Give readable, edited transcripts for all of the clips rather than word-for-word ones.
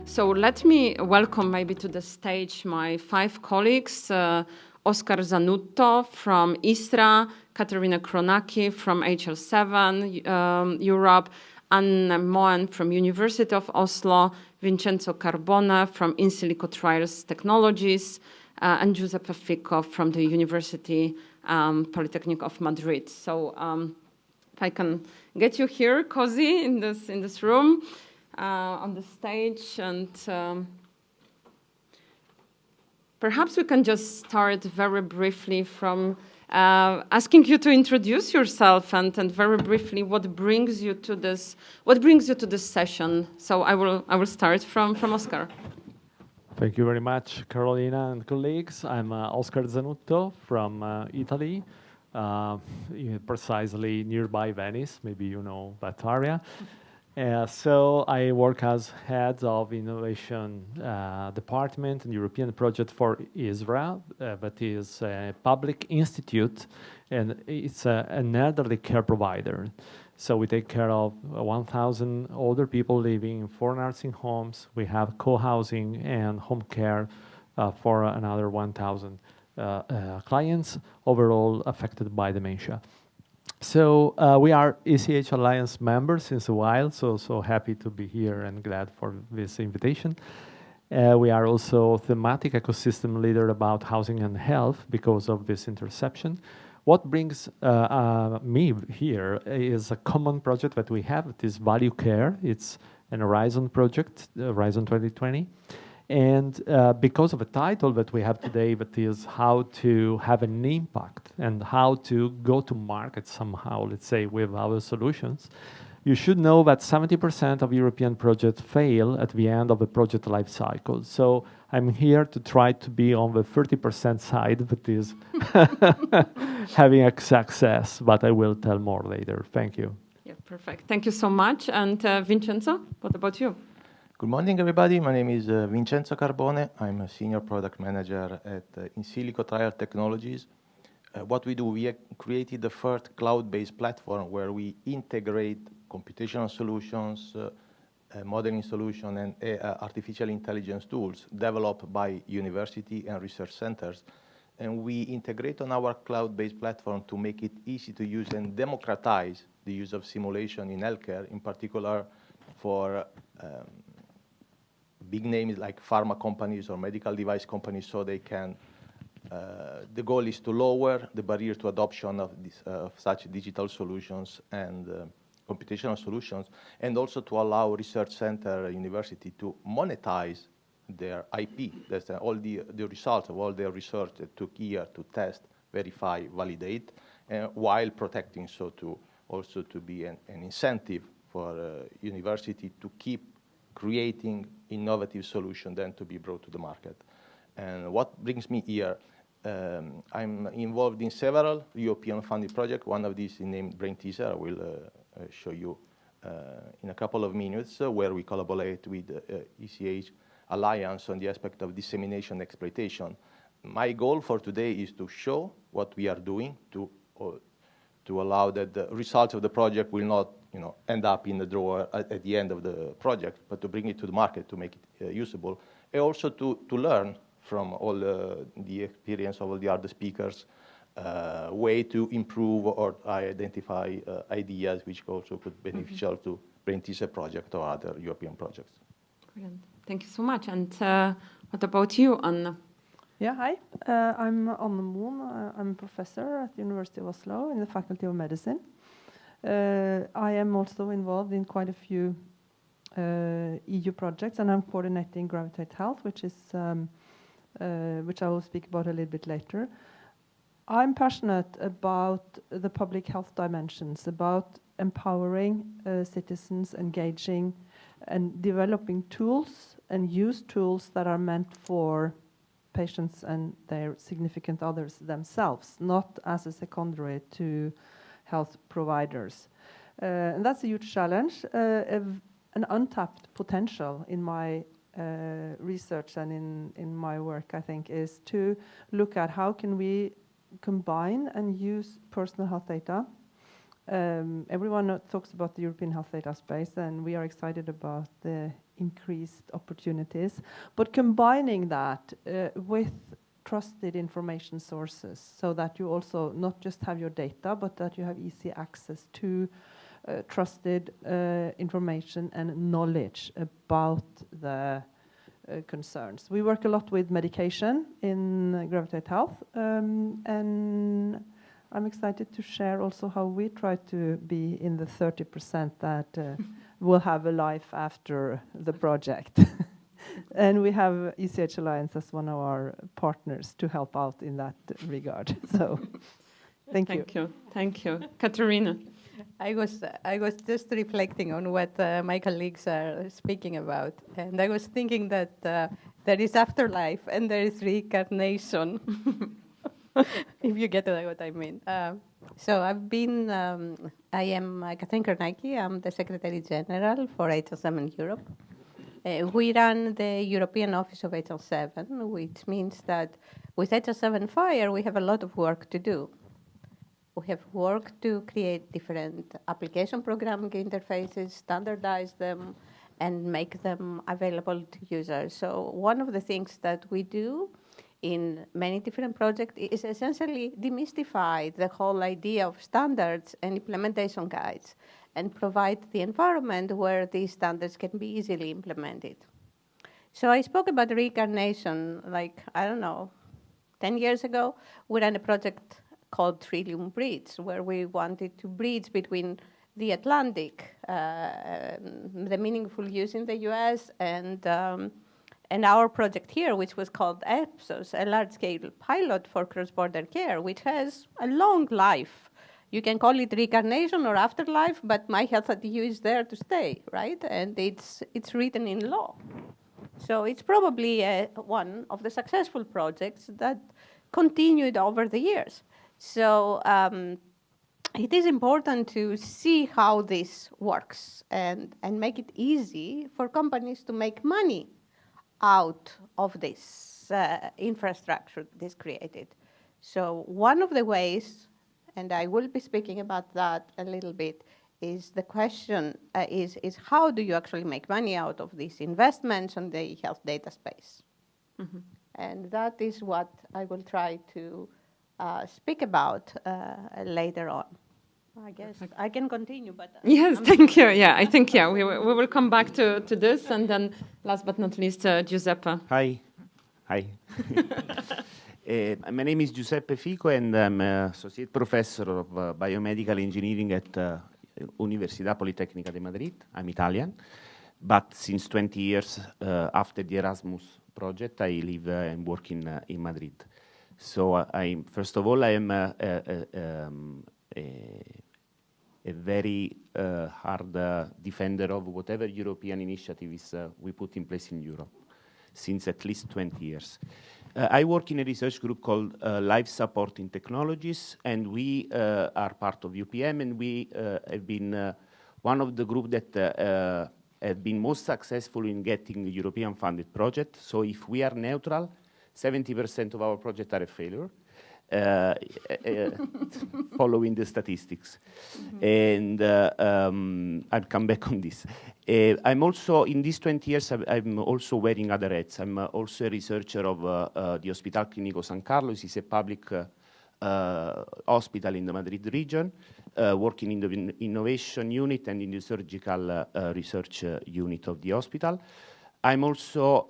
So let me welcome maybe to the stage my 5 colleagues, Oskar Zanutto from ISRA, Katerina Kronaki from HL7 Europe, Anne Moen from University of Oslo, Vincenzo Carbone from In Silico Trials Technologies, and Giuseppe Ficco from the University Polytechnic of Madrid. So if I can get you here, cozy in this room, on the stage, and perhaps we can just start very briefly from asking you to introduce yourself and very briefly what brings you to this session. So I will start from Oskar. Thank you very much, Carolina and colleagues. I'm Oskar Zanutto from Italy, precisely nearby Venice. Maybe you know that area. So I work as head of innovation department and European project for ISRA, that is a public institute, and it's an elderly care provider. So we take care of 1,000 older people living in 4 nursing homes. We have co-housing and home care for another 1,000 clients overall affected by dementia. So we are ECH Alliance members since a while, so happy to be here and glad for this invitation. We are also thematic ecosystem leader about housing and health because of this interception. What brings me here is a common project that we have. It is Value Care. It's an Horizon project, Horizon 2020. And because of the title that we have today, that is how to have an impact and how to go to market somehow, let's say, with our solutions, you should know that 70% of European projects fail at the end of the project life cycle. So I'm here to try to be on the 30% side that is having a success, but I will tell more later. Thank you. Yeah, perfect. Thank you so much. And Vincenzo, what about you? Good morning, everybody. My name is Vincenzo Carbone. I'm a senior product manager at In Silico Trials Technologies. What we do, we created the first cloud-based platform where we integrate computational solutions, modeling solutions, and artificial intelligence tools developed by university and research centers. And we integrate on our cloud-based platform to make it easy to use and democratize the use of simulation in healthcare, in particular for big names like pharma companies or medical device companies, so they can, the goal is to lower the barrier to adoption of such digital solutions and computational solutions, and also to allow research center, university to monetize their IP. That's all the results of all their research that took years to test, verify, validate, while protecting, so to also to be an incentive for university to keep creating innovative solutions then to be brought to the market. And what brings me here, I'm involved in several European funded projects. One of these is named Brain Teaser. I will show you in a couple of minutes, where we collaborate with ECH Alliance on the aspect of dissemination exploitation. My goal for today is to show what we are doing to allow that the results of the project will not end up in the drawer at the end of the project, but to bring it to the market to make it usable, and also to learn from all the experience of all the other speakers, way to improve or identify ideas which also could be beneficial to Brain Teaser project or other European projects. Brilliant. Thank you so much. And what about you, Anna? Yeah, hi. I'm Anne Moen. I'm a professor at the University of Oslo in the Faculty of Medicine. I am also involved in quite a few EU projects, and I'm coordinating Gravitate Health, which I will speak about a little bit later. I'm passionate about the public health dimensions, about empowering citizens, engaging, and developing tools and use tools that are meant for patients and their significant others themselves, not as a secondary to health providers. And that's a huge challenge, an untapped potential in my research and in my work, I think, is to look at how can we combine and use personal health data. Everyone talks about the European health data space, and we are excited about the increased opportunities, but combining that with trusted information sources so that you also not just have your data, but that you have easy access to trusted information and knowledge about the concerns. We work a lot with medication in Gravitate Health, and I'm excited to share also how we try to be in the 30% that will have a life after the project. And we have ECH Alliance as one of our partners to help out in that regard. So thank you. Thank you. Katarina. I was just reflecting on what my colleagues are speaking about, and I was thinking that there is afterlife and there is reincarnation, if you get what I mean. So I've been, I am Catherine Kornacki, I'm the Secretary General for HL7 Europe. We run the European office of HL7, which means that with HL7 Fire we have a lot of work to do. We have worked to create different application programming interfaces, standardize them, and make them available to users. So one of the things that we do in many different projects is essentially demystify the whole idea of standards and implementation guides and provide the environment where these standards can be easily implemented. So I spoke about reincarnation, like, I don't know, 10 years ago, we ran a project called Trillium Bridge, where we wanted to bridge between the Atlantic, the meaningful use in the US, and our project here, which was called EPSOS, a large-scale pilot for cross-border care, which has a long life. You can call it reincarnation or afterlife, but my health at EU is there to stay, right? And it's written in law. So it's probably one of the successful projects that continued over the years. So it is important to see how this works and make it easy for companies to make money out of this infrastructure that is created. So one of the ways, and I will be speaking about that a little bit, is the question is how do you actually make money out of these investments on the health data space? Mm-hmm. And that is what I will try to speak about later on. I guess I can continue, but... Yes, thank you. Yeah, I think, yeah, we will come back to this. And then last but not least, Giuseppe. Hi. My name is Giuseppe Fico, and I'm Associate Professor of Biomedical Engineering at Universidad Politecnica de Madrid. I'm Italian, but since 20 years after the Erasmus project, I live and work in Madrid. So first of all, I am a very hard defender of whatever European initiatives we put in place in Europe since at least 20 years. I work in a research group called Life Supporting Technologies, and we are part of UPM, and we have been one of the groups that have been most successful in getting European funded projects. So if we are neutral, 70% of our projects are a failure, following the statistics. Mm-hmm. And I'll come back on this. I'm also, in these 20 years, I'm also wearing other hats. I'm also a researcher of the Hospital Clínico San Carlos. It's a public hospital in the Madrid region, working in the innovation unit and in the surgical research unit of the hospital. I'm also,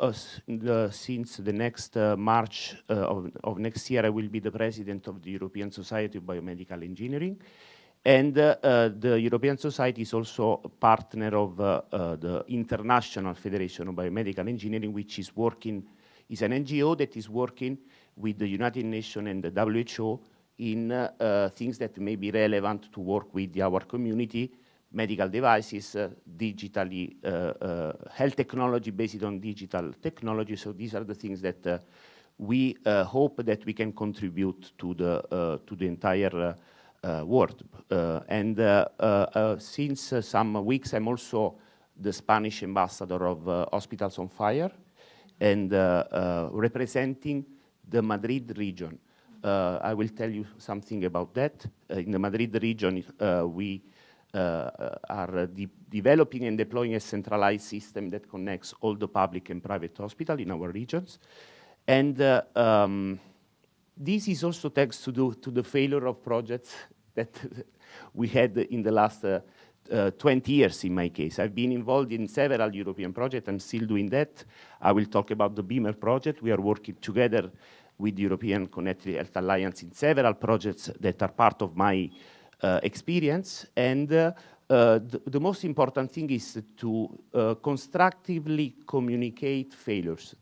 since the next March of next year, I will be the president of the European Society of Biomedical Engineering. And the European Society is also a partner of the International Federation of Biomedical Engineering, which is working, is an NGO that is working with the United Nations and the WHO in things that may be relevant to work with our community, medical devices, digitally, health technology based on digital technology. So these are the things that we hope that we can contribute to the entire world. Since some weeks, I'm also the Spanish ambassador of Hospitals on Fire and representing the Madrid region. I will tell you something about that. In the Madrid region, we developing and deploying a centralized system that connects all the public and private hospitals in our regions. And this is also thanks to the failure of projects that we had in the last 20 years in my case. I've been involved in several European projects. I'm still doing that. I will talk about the Beamer project. We are working together with the European Connected Health Alliance in several projects that are part of my experience. And the most important thing is to constructively communicate failures.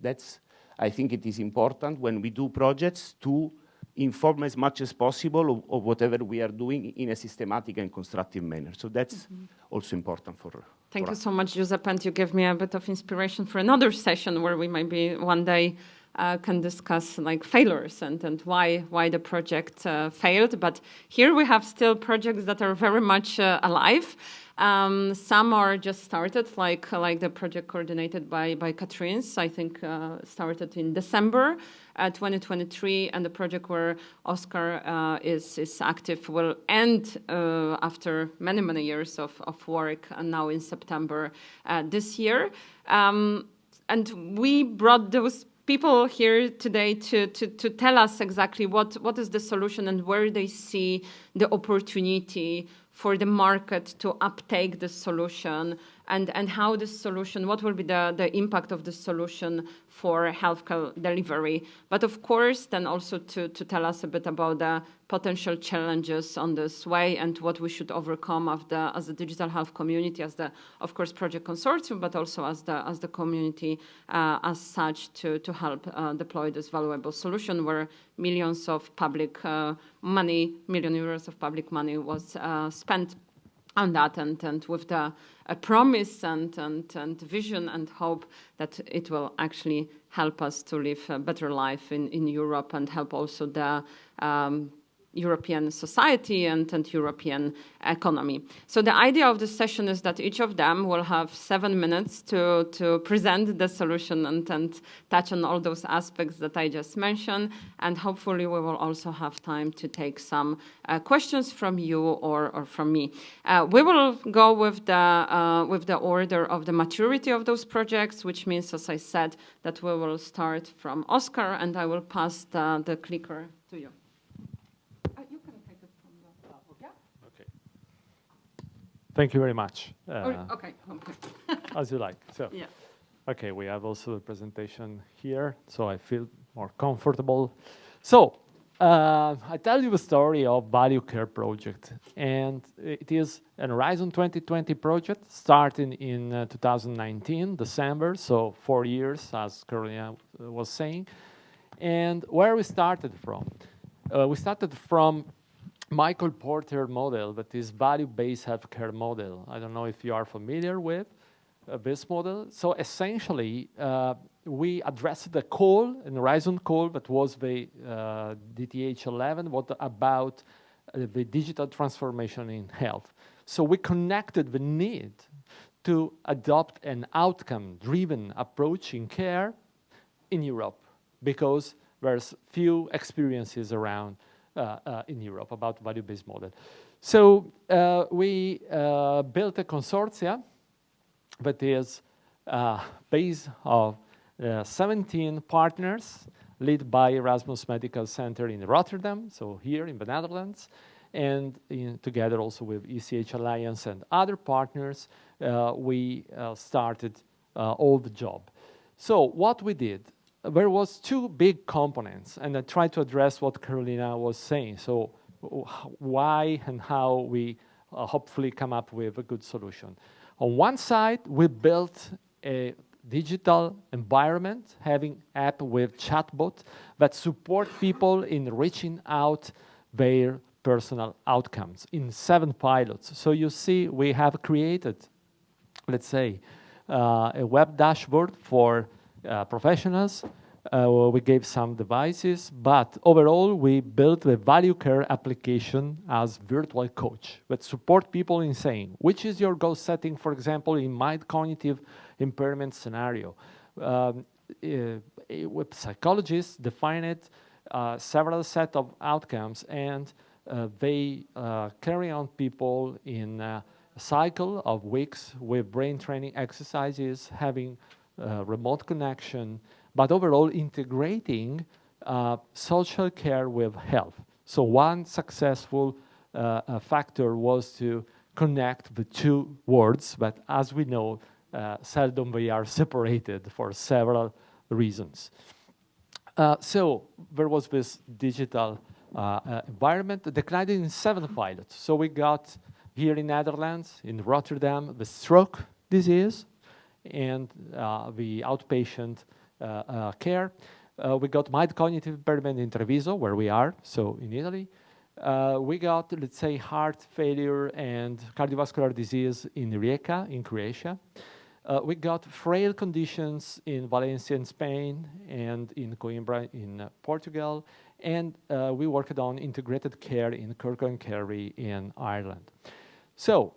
I think it is important when we do projects to inform as much as possible of whatever we are doing in a systematic and constructive manner. So that's also important for Thank you us. so much, Giuseppe, and you gave me a bit of inspiration for another session where we maybe one day can discuss like failures and why the project failed. But here we have still projects that are very much alive. Some are just started, like the project coordinated by Katrins, I think started in December 2023, and the project where Oscar is active will end after many years of work, and now in September this year. And we brought those people here today to tell us exactly what is the solution and where they see the opportunity for the market to uptake the solution, and how this solution, what will be the impact of the solution for healthcare delivery. But of course, then also to tell us a bit about the potential challenges on this way and what we should overcome as the digital health community, as the, of course, project consortium, but also as the community as such to help deploy this valuable solution where millions of public money, million euros of public money was spent on that, and with the promise and vision and hope that it will actually help us to live a better life in Europe and help also the European society and European economy. So the idea of this session is that each of them will have 7 minutes to present the solution and touch on all those aspects that I just mentioned. And hopefully we will also have time to take some questions from you or from me. We will go with the order of the maturity of those projects, which means, as I said, that we will start from Oscar, and I will pass the clicker to you. Thank you very much. Okay. As you like. So, yeah. Okay, we have also the presentation here, so I feel more comfortable. So, I tell you a story of Value Care project, and it is an Horizon 2020 project starting in 2019, December, so 4 years, as Carolina was saying. And where we started from? We started from Michael Porter model, that is value-based healthcare model. I don't know if you are familiar with this model. So essentially, we addressed the call, an Horizon call that was the DTH 11, what about the digital transformation in health. So we connected the need to adopt an outcome-driven approach in care in Europe, because there's few experiences around in Europe about value-based model. So we built a consortia that is based on 17 partners, led by Erasmus Medical Center in Rotterdam, so here in the Netherlands, and together also with ECH Alliance and other partners, we started all the job. So what we did, there was 2 big components, and I tried to address what Carolina was saying. So why and how we hopefully come up with a good solution. On one side, we built a digital environment, having app with chatbot that support people in reaching out their personal outcomes in 7 pilots. So you see, we have created, let's say, a web dashboard for professionals. We gave some devices, but overall we built the Value Care application as virtual coach that support people in saying, which is your goal setting, for example, in my cognitive impairment scenario. With psychologists define it, several set of outcomes, and they carry on people in cycle of weeks with brain training exercises, having remote connection, but overall integrating social care with health. So one successful factor was to connect the two words, but as we know, seldom they are separated for several reasons. So there was this digital environment declined in 7 pilots. So we got here in Netherlands, in Rotterdam, the stroke disease and the outpatient care. We got mild cognitive impairment in Treviso, where we are, so in Italy. We got, let's say, heart failure and cardiovascular disease in Rijeka, in Croatia. We got frail conditions in Valencia in Spain and in Coimbra in Portugal. And we worked on integrated care in Kirk and Kerry in Ireland. So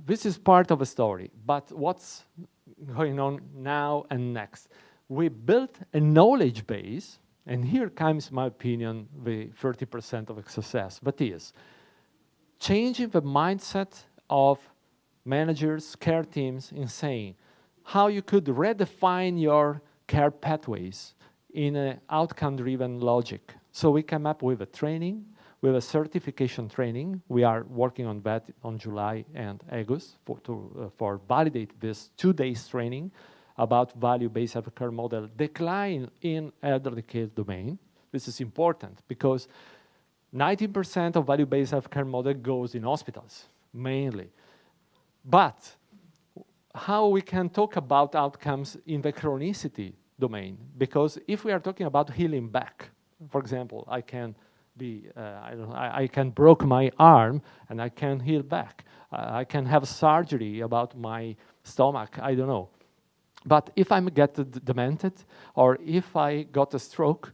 this is part of a story, but what's going on now and next? We built a knowledge base, and here comes, in my opinion, the 30% of success, but is changing the mindset of managers, care teams, in saying how you could redefine your care pathways in an outcome-driven logic. So we came up with a training, with a certification training. We are working on that on July and August for validate this 2 days training about value-based healthcare model decline in elderly care domain. This is important because 19% of value-based healthcare model goes in hospitals, mainly. But how we can talk about outcomes in the chronicity domain? Because if we are talking about healing back, for example, I can broke my arm and I can heal back. I can have surgery about my stomach, I don't know. But if I get demented or if I got a stroke,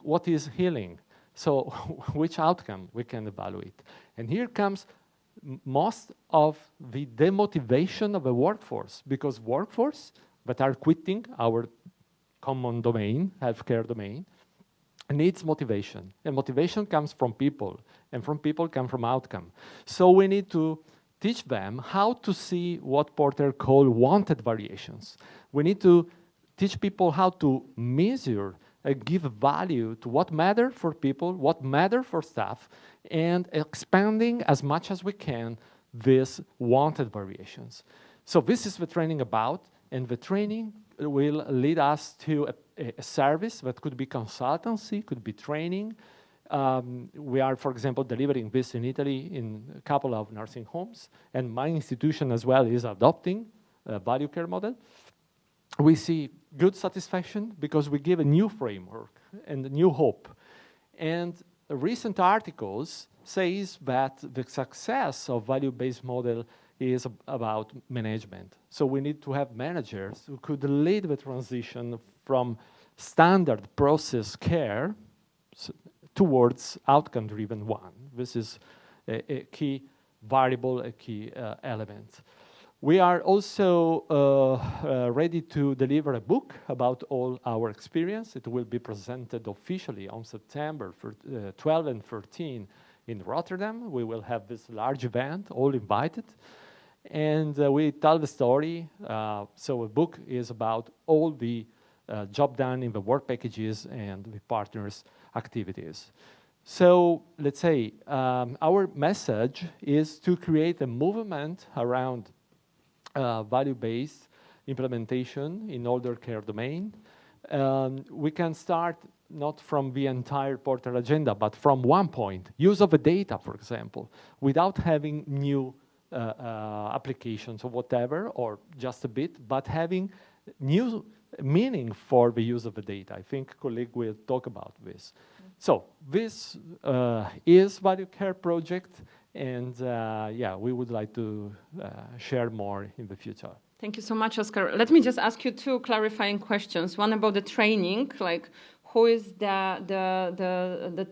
what is healing? So which outcome we can evaluate? And here comes most of the demotivation of the workforce, because workforce that are quitting our common domain, healthcare domain, needs motivation. And motivation comes from people, and from people come from outcome. So we need to teach them how to see what Porter called wanted variations. We need to teach people how to measure and give value to what matters for people, what matters for staff, and expanding as much as we can these wanted variations. So this is the training about, and the training will lead us to a service that could be consultancy, could be training. We are, for example, delivering this in Italy in a couple of nursing homes, and my institution as well is adopting a value care model. We see good satisfaction because we give a new framework and a new hope. And recent articles says that the success of value-based model is about management. So we need to have managers who could lead the transition from standard process care towards outcome-driven one. This is a key variable, a key element. We are also ready to deliver a book about all our experience. It will be presented officially on September 12 and 13 in Rotterdam. We will have this large event, all invited. And we tell the story. So a book is about all the job done in the work packages and the partners' activities. So let's say our message is to create a movement around value-based implementation in older care domain. We can start not from the entire Porter agenda, but from one point, use of the data, for example, without having new applications or whatever, or just a bit, but having new meaning for the use of the data. I think colleague will talk about this. So this is Value Care project, and yeah, we would like to share more in the future. Thank you so much, Oscar. Let me just ask you 2 clarifying questions. One about the training, like who is the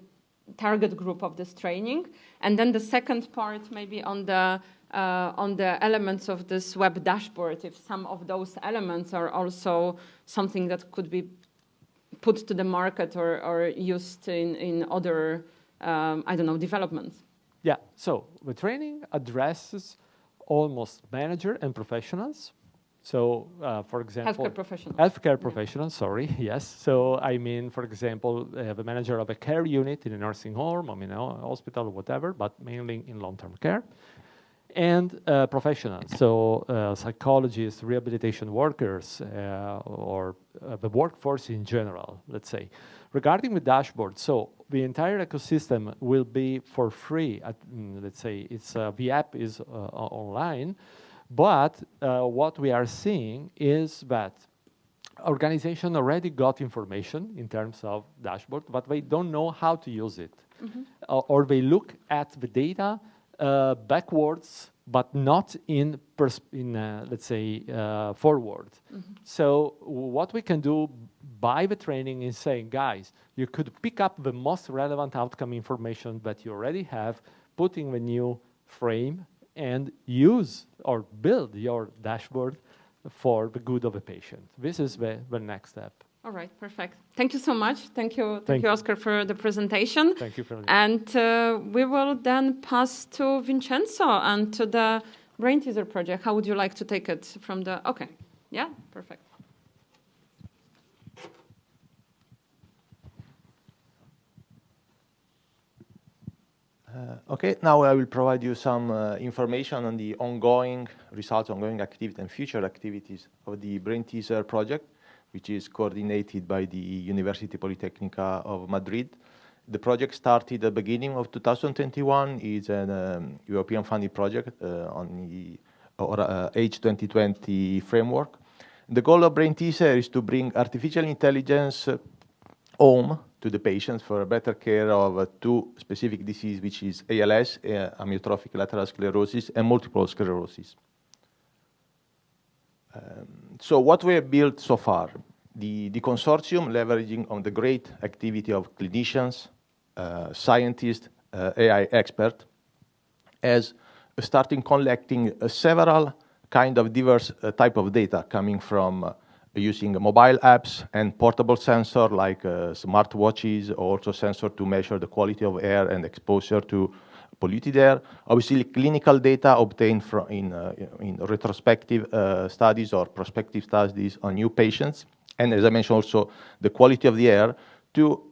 target group of this training, and then the second part maybe on the elements of this web dashboard, if some of those elements are also something that could be put to the market or used in other, I don't know, developments. Yeah, so the training addresses almost manager and professionals. So, for example, Healthcare professionals. Healthcare professionals, sorry, yes. So, I mean, for example, the manager of a care unit in a nursing home, I mean, a hospital, whatever, but mainly in long-term care. And professionals, so psychologists, rehabilitation workers, or the workforce in general, let's say. Regarding the dashboard, so the entire ecosystem will be for free. Let's say it's the app is online, but what we are seeing is that organization already got information in terms of dashboard, but they don't know how to use it, or they look at the data backwards, but not in let's say forward. So what we can do by the training is saying, guys, you could pick up the most relevant outcome information that you already have, putting the new frame, and use or build your dashboard for the good of the patient. This is the next step. All right, perfect. Thank you so much. Thank you, Thank you. Oscar, for the presentation. Thank you for And we will then pass to Vincenzo and to the Brain Teaser project. How would you like to take it from the... Okay, yeah, perfect. Okay, now I will provide you some information on the ongoing results, ongoing activity, and future activities of the Brain Teaser project, which is coordinated by the University Politecnica of Madrid. The project started at the beginning of 2021. It's a European funded project on the H2020 framework. The goal of Brain Teaser is to bring artificial intelligence home to the patients for better care of two specific diseases, which is ALS, amyotrophic lateral sclerosis, and multiple sclerosis. So what we have built so far, the consortium leveraging on the great activity of clinicians, scientists, AI experts, has started collecting several kind of diverse type of data coming from using mobile apps and portable sensor like smartwatches, also sensor to measure the quality of air and exposure to polluted air. Obviously, clinical data obtained from in retrospective studies or prospective studies on new patients. And as I mentioned also, the quality of the air to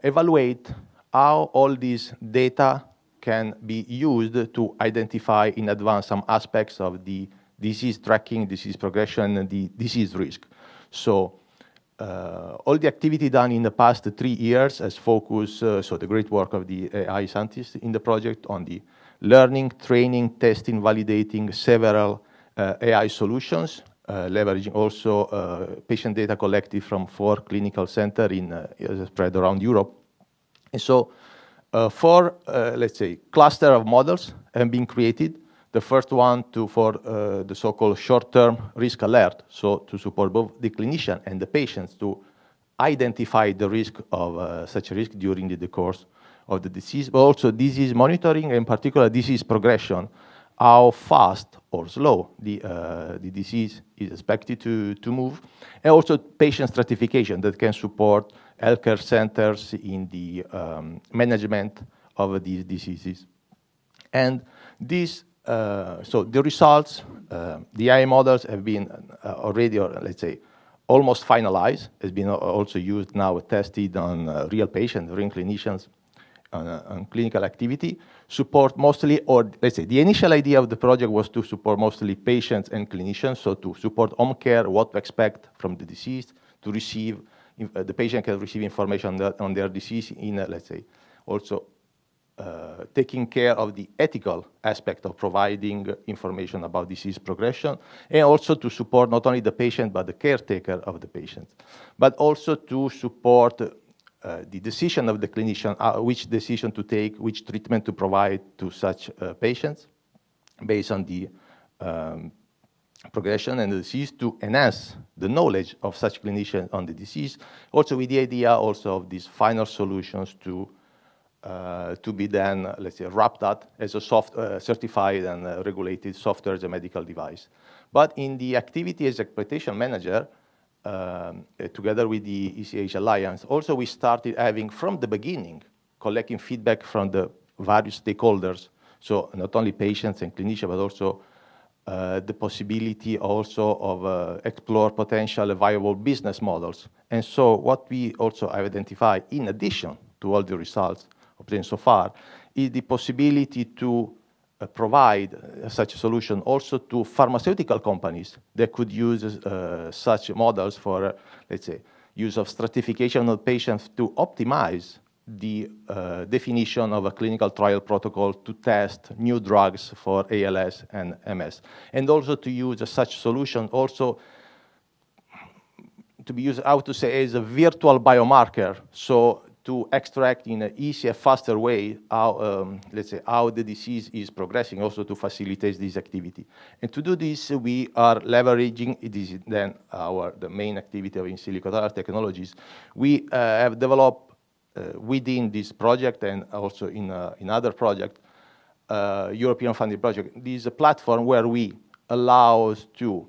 evaluate how all these data can be used to identify in advance some aspects of the disease tracking, disease progression, and the disease risk. So all the activity done in the past 3 years has focused, so the great work of the AI scientists in the project on the learning, training, testing, validating several AI solutions, leveraging also patient data collected from 4 clinical centers spread around Europe. And so 4, let's say, cluster of models have been created. The first one for the so-called short-term risk alert, so to support both the clinician and the patients to identify the risk of such a risk during the course of the disease, but also disease monitoring, and in particular disease progression, how fast or slow the disease is expected to move, and also patient stratification that can support healthcare centers in the management of these diseases. And this so the results, the AI models have been already, or let's say, almost finalized. Has been also used now, tested on real patients, real clinicians, on clinical activity. Support mostly, or let's say, the initial idea of the project was to support mostly patients and clinicians, so to support home care, what to expect from the disease, to receive, the patient can receive information on their disease in, let's say, also taking care of the ethical aspect of providing information about disease progression, and also to support not only the patient, but the caretaker of the patient, but also to support the decision of the clinician, which decision to take, which treatment to provide to such patients, based on the progression and the disease, to enhance the knowledge of such clinicians on the disease, also with the idea also of these final solutions to be then, let's say, wrapped up as a certified and regulated software as a medical device. But in the activity as exploitation manager, together with the ECH Alliance, also we started having from the beginning, collecting feedback from the various stakeholders So not only patients and clinicians, but also the possibility also of explore potential viable business models. And so what we also have identified, in addition to all the results obtained so far, is the possibility to provide such a solution also to pharmaceutical companies that could use such models for, let's say, use of stratification of patients to optimize the definition of a clinical trial protocol to test new drugs for ALS and MS. And also to use such solution also to be used, how to say, as a virtual biomarker, so to extract in an easier, faster way how, let's say, how the disease is progressing, also to facilitate this activity. And to do this, we are leveraging, it is then the main activity of in silico technologies. We have developed within this project and also in other projects, European funded project. This is a platform where we allow us to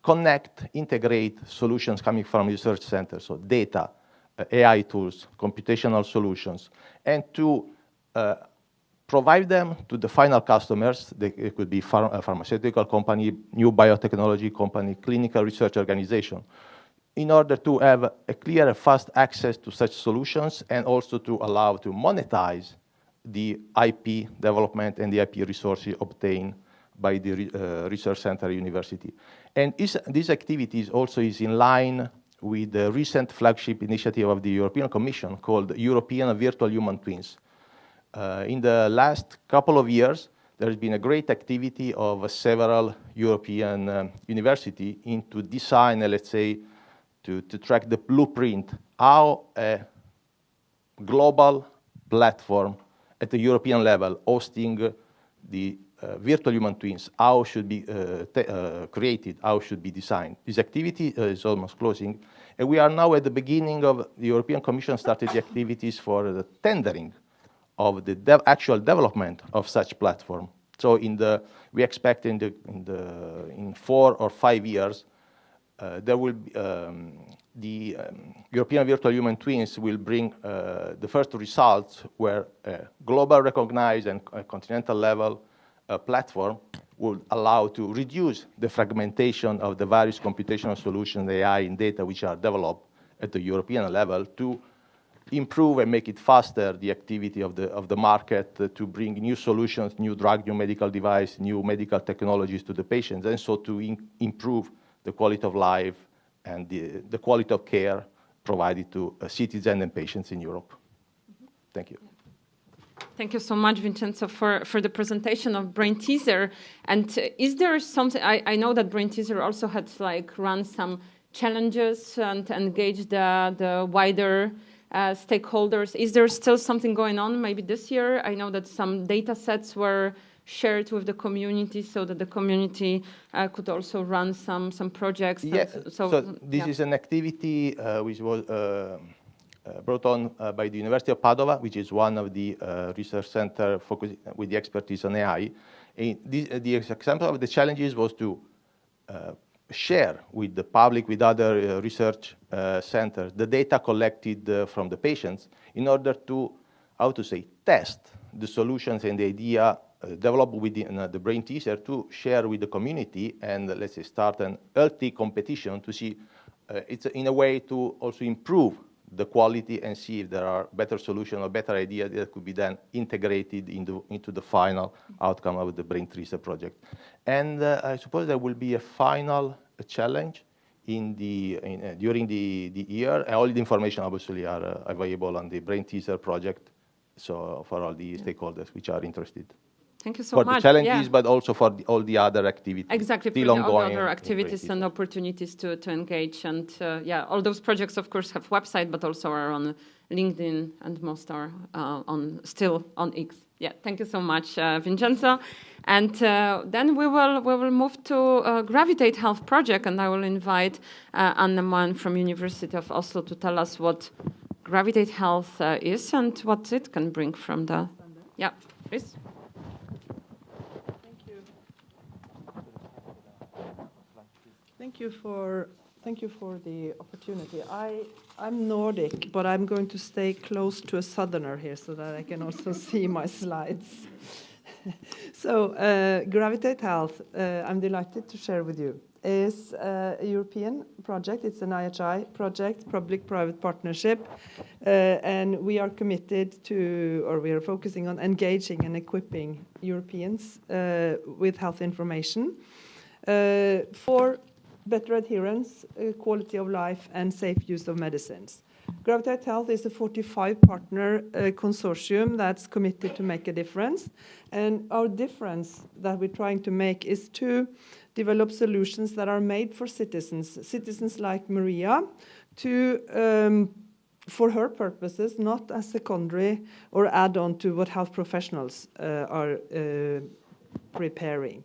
connect, integrate solutions coming from research centers, so data, AI tools, computational solutions, and to provide them to the final customers. It could be a pharmaceutical company, new biotechnology company, clinical research organization, in order to have a clear and fast access to such solutions and also to allow to monetize the IP development and the IP resources obtained by the research center university. And this activity also is in line with the recent flagship initiative of the European Commission called European Virtual Human Twins. In the last couple of years, there has been a great activity of several European universities into design, let's say, to track the blueprint, how a global platform at the European level hosting the virtual human twins, how should be created, how should be designed. This activity is almost closing, and we are now at the beginning of the European Commission started the activities for the tendering of the actual development of such platform. So we expect in 4 or 5 years, there will be, the European Virtual Human Twins will bring the first results where global recognized and continental level platform will allow to reduce the fragmentation of the various computational solutions, AI and data which are developed at the European level to improve and make it faster the activity of the market to bring new solutions, new drug, new medical device, new medical technologies to the patients, and so to improve the quality of life and the quality of care provided to citizens and patients in Europe. Thank you. Thank you so much, Vincenzo, for the presentation of Brain Teaser. And is there something, I know that Brain Teaser also had run some challenges and engage the wider stakeholders. Is there still something going on maybe this year? I know that some data sets were shared with the community so that the community could also run some projects. Yes, so this is an activity which was brought on by the University of Padova, which is one of the research centers focused with the expertise on AI. And the example of the challenges was to share with the public, with other research centers, the data collected from the patients in order to, test the solutions and the idea developed within the Brain Teaser to share with the community and, let's say, start an healthy competition to see it's in a way to also improve the quality and see if there are better solutions or better ideas that could be then integrated into the final outcome of the Brain Teaser project. And I suppose there will be a final challenge during the year. All the information obviously are available on the Brain Teaser project, so for all the stakeholders which are interested. Thank you so much. For the challenges, but also for all the other activities. Exactly, still for ongoing the other activities and opportunities to engage. And all those projects, of course, have website, but also are on LinkedIn, and most are still on X. Yeah, thank you so much, Vincenzo. And then we will move to Gravitate Health project, and I will invite Anne-Man from University of Oslo to tell us what Gravitate Health is and what it can bring from the. Yeah, please. Thank you for the opportunity. I'm Nordic, but I'm going to stay close to a southerner here so that I can also see my slides. So, Gravitate Health, I'm delighted to share with you, is a European project. It's an IHI project, public-private partnership, and we are committed to, or we are focusing on engaging and equipping Europeans with health information for better adherence, quality of life, and safe use of medicines. Gravitate Health is a 45-partner consortium that's committed to make a difference. And our difference that we're trying to make is to develop solutions that are made for citizens like Maria, to for her purposes, not as secondary or add-on to what health professionals are preparing.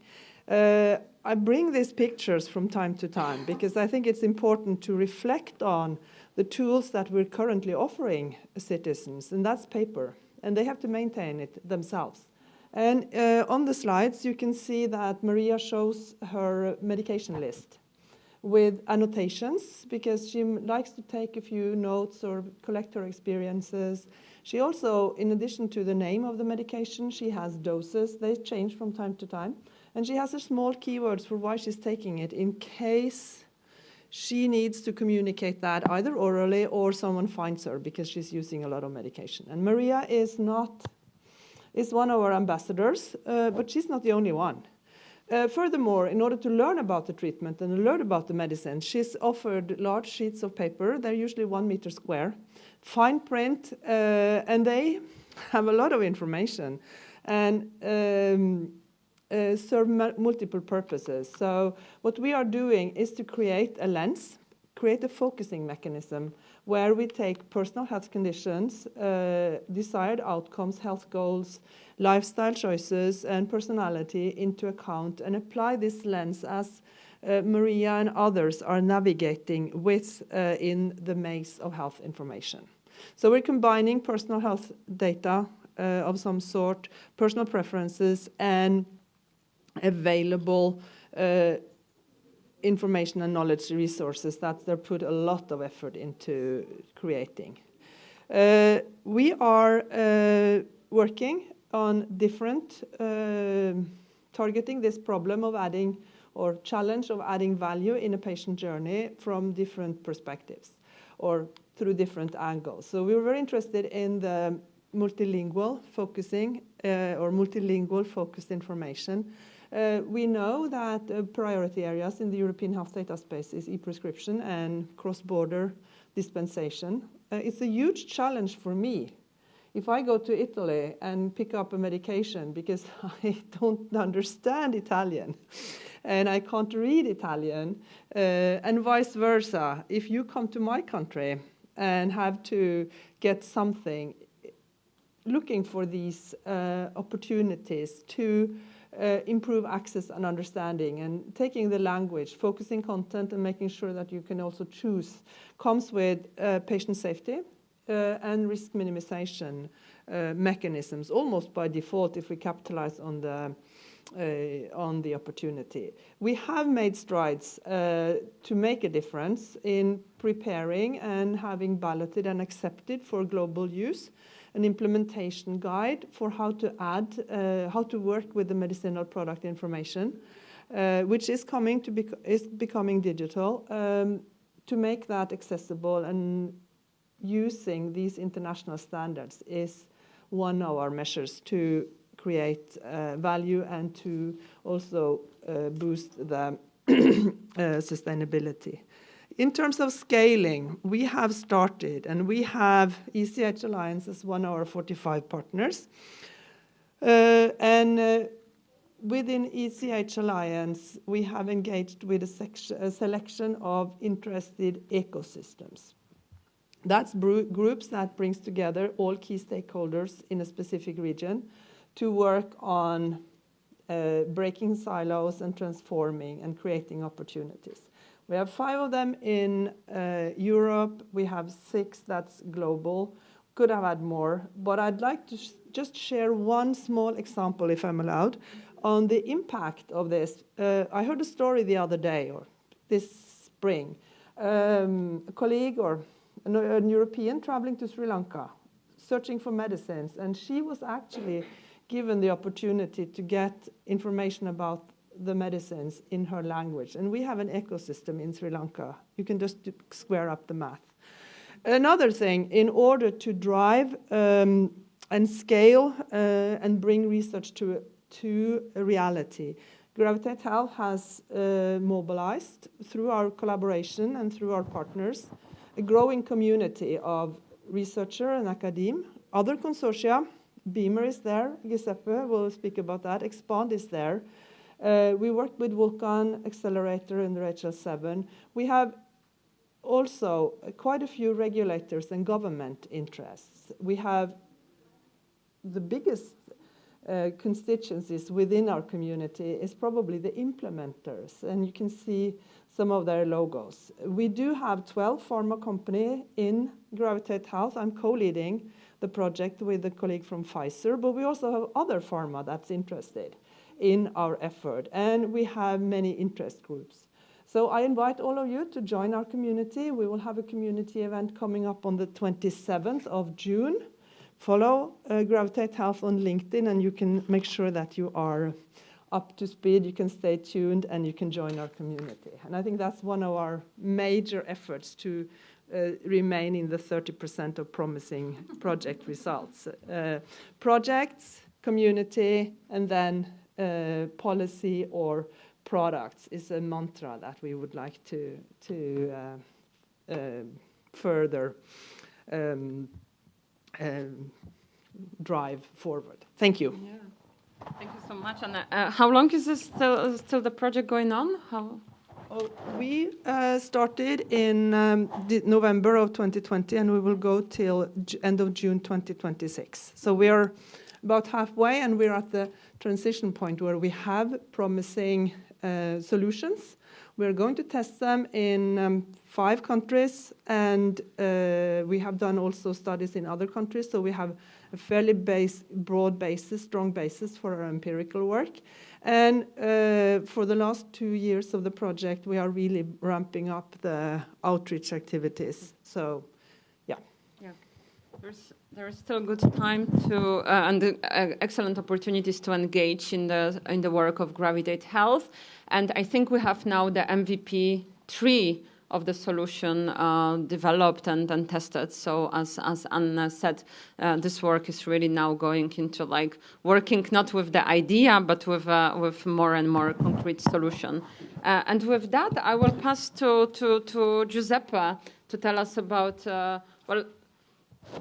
I bring these pictures from time to time because I think it's important to reflect on the tools that we're currently offering citizens, and that's paper, and they have to maintain it themselves. And on the slides, you can see that Maria shows her medication list with annotations because she likes to take a few notes or collect her experiences. She also, in addition to the name of the medication, she has doses. They change from time to time. And she has a small keywords for why she's taking it in case she needs to communicate that either orally or someone finds her because she's using a lot of medication. And Maria is one of our ambassadors, but she's not the only one. Furthermore, in order to learn about the treatment and learn about the medicine, she's offered large sheets of paper. They're usually 1 meter square, fine print, and they have a lot of information and serve multiple purposes. So what we are doing is to create a lens, create a focusing mechanism where we take personal health conditions, desired outcomes, health goals, lifestyle choices, and personality into account and apply this lens as Maria and others are navigating with in the maze of health information. So we're combining personal health data of some sort, personal preferences, and available information and knowledge resources that they put a lot of effort into creating. We are working on different, targeting this problem of adding or challenge of adding value in a patient journey from different perspectives or through different angles. So we were very interested in the multilingual focusing or multilingual focused information. We know that priority areas in the European health data space is e-prescription and cross-border dispensation. It's a huge challenge for me. If I go to Italy and pick up a medication because I don't understand Italian and I can't read Italian, and vice versa, if you come to my country and have to get something, looking for these opportunities to improve access and understanding, and taking the language, focusing content, and making sure that you can also choose, comes with patient safety and risk minimization mechanisms, almost by default if we capitalize on the opportunity. We have made strides to make a difference in preparing and having balloted and accepted for global use an implementation guide for how to add, how to work with the medicinal product information, which is becoming digital, to make that accessible, and using these international standards is one of our measures to create value and to also boost the sustainability. In terms of scaling, we have started, and we have ECH Alliance as one of our 45 partners. Within ECH Alliance, we have engaged with a selection of interested ecosystems. That's groups that brings together all key stakeholders in a specific region to work on breaking silos and transforming and creating opportunities. We have 5 of them in Europe. We have 6 that's global. Could have had more, but I'd like to just share one small example, if I'm allowed, on the impact of this. I heard a story the other day, or this spring, a colleague or an European traveling to Sri Lanka, searching for medicines, and she was actually given the opportunity to get information about the medicines in her language. And we have an ecosystem in Sri Lanka. You can just square up the math. Another thing, in order to drive and scale and bring research to a reality, Gravitate Health has mobilized, through our collaboration and through our partners, a growing community of researchers and academe, other consortia. Beamer is there, Giuseppe will speak about that, Expand is there. We work with Vulcan Accelerator under HL7. We have also quite a few regulators and government interests. We have the biggest constituencies within our community is probably the implementers, and you can see some of their logos. We do have 12 pharma companies in Gravitate Health. I'm co-leading the project with a colleague from Pfizer, but we also have other pharma that's interested in our effort, and we have many interest groups. So I invite all of you to join our community. We will have a community event coming up on the 27th of June. Follow Gravitate Health on LinkedIn, and you can make sure that you are up to speed. You can stay tuned, and you can join our community. And I think that's one of our major efforts to remain in the 30% of promising project results. Projects, community, and then policy or products is a mantra that we would like to further drive forward. Thank you. Yeah. Thank you so much. And how long is this still the project going on? We started in November of 2020, and we will go till end of June 2026. So we are about halfway, and we're at the transition point where we have promising solutions. We're going to test them in 5 countries, and we have done also studies in other countries, so we have a fairly broad basis, strong basis for our empirical work. And for the last 2 years of the project, we are really ramping up the outreach activities. So, yeah. Yeah. There is still good time to and excellent opportunities to engage in the work of Gravitate Health. And I think we have now the MVP 3 of the solution developed and tested. So as Anna said, this work is really now going into like working not with the idea, but with more and more concrete solution. And with that, I will pass to Giuseppe to tell us about,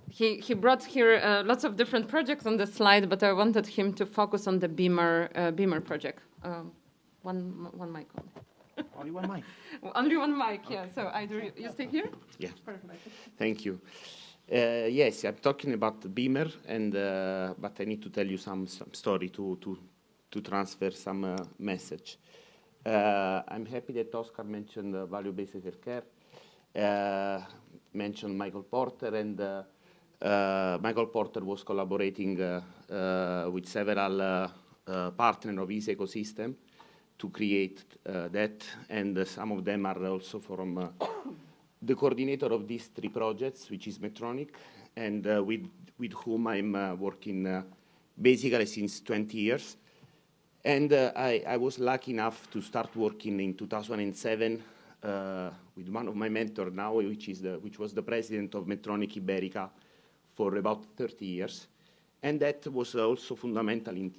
he brought here lots of different projects on the slide, but I wanted him to focus on the Beamer project. One mic only. Only one mic. Only one mic, okay. Yeah. So you stay here? Yeah. Perfect. Thank you. Yes, I'm talking about Beamer, and but I need to tell you some story to transfer some message. I'm happy that Oscar mentioned value-based healthcare, mentioned Michael Porter, and Michael Porter was collaborating with several partners of his ecosystem to create that, and some of them are also from the coordinator of these 3 projects, which is Medtronic, and with whom I'm working basically since 20 years. And I was lucky enough to start working in 2007 with one of my mentors now, which was the president of Medtronic Iberica for about 30 years. And that was also fundamental in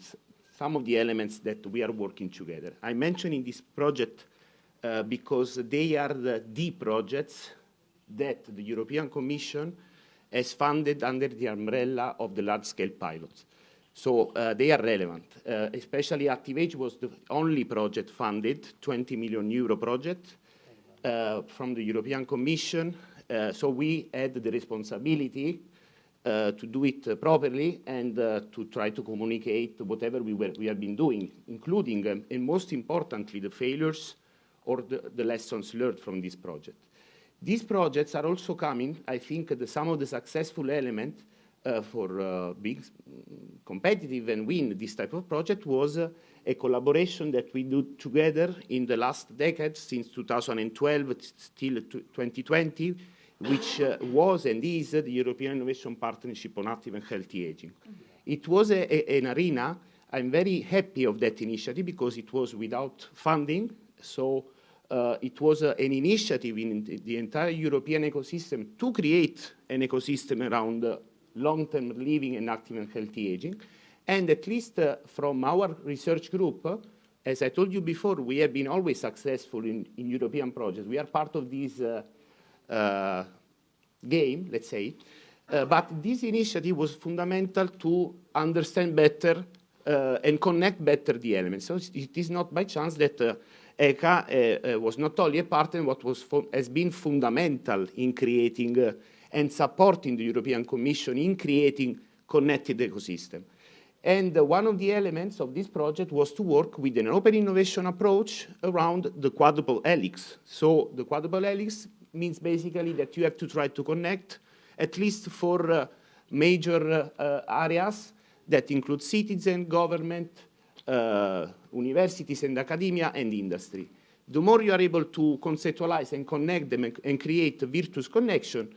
some of the elements that we are working together. I'm mentioning this project because they are the projects that the European Commission has funded under the umbrella of the large-scale pilots. So they are relevant. Especially HLTH was the only project funded, 20 million euro project from the European Commission. So we had the responsibility to do it properly and to try to communicate whatever we have been doing, including, and most importantly, the failures or the lessons learned from this project. These projects are also coming, I think, some of the successful elements for being competitive and win this type of project was a collaboration that we do together in the last decade, since 2012 till 2020, which was and is the European Innovation Partnership on Active and Healthy Aging. It was an arena. I'm very happy of that initiative because it was without funding. So it was an initiative in the entire European ecosystem to create an ecosystem around long-term living and active and healthy aging. And at least from our research group, as I told you before, we have been always successful in European projects. We are part of this game, let's say. But this initiative was fundamental to understand better and connect better the elements. So it is not by chance that ECA was not only a partner, but has been fundamental in creating and supporting the European Commission in creating connected ecosystem. And one of the elements of this project was to work with an open innovation approach around the quadruple helix. So the quadruple helix means basically that you have to try to connect at least 4 major areas that include citizen, government, universities and academia, and industry. The more you are able to conceptualize and connect them and create a virtuous connection,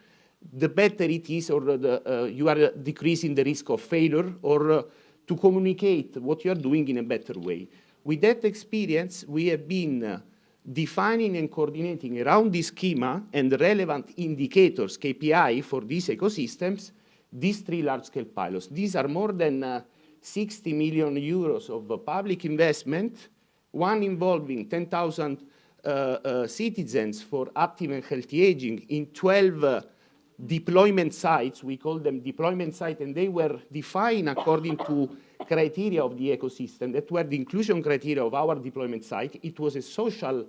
the better it is, or you are decreasing the risk of failure, or to communicate what you are doing in a better way. With that experience, we have been defining and coordinating around this schema and the relevant indicators, KPI, for these ecosystems, these 3 large-scale pilots. These are more than 60 million euros of public investment, one involving 10,000 citizens for active and healthy aging in 12 deployment sites. We call them deployment sites, and they were defined according to criteria of the ecosystem that were the inclusion criteria of our deployment site. It was a social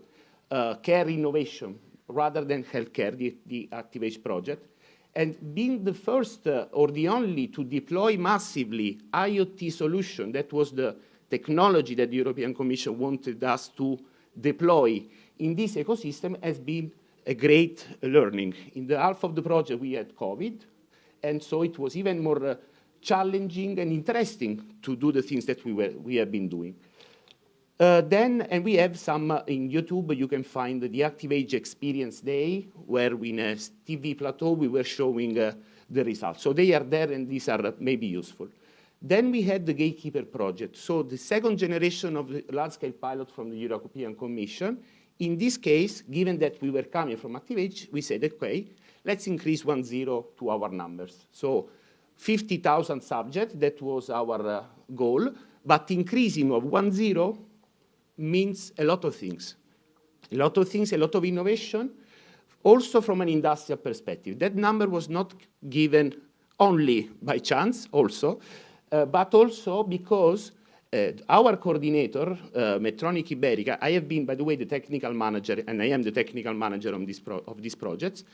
care innovation rather than healthcare, the ActiveAge project. And being the first or the only to deploy massively IoT solution, that was the technology that the European Commission wanted us to deploy in this ecosystem, has been a great learning. In the half of the project, we had COVID, and so it was even more challenging and interesting to do the things that we have been doing. And we have some in YouTube, you can find the ActiveAge Experience Day, where in a TV plateau, we were showing the results. So they are there, and these are maybe useful. Then we had the Gatekeeper project. So the second generation of the large-scale pilot from the European Commission. In this case, given that we were coming from ActiveAge, we said, okay, let's increase 10 to our numbers. So 50,000 subjects, that was our goal, but increasing of 10 means a lot of things. A lot of things, a lot of innovation, also from an industrial perspective. That number was not given only by chance also, but also because our coordinator, Medtronic Iberica, I have been, by the way, the technical manager, and I am the technical manager of these projects,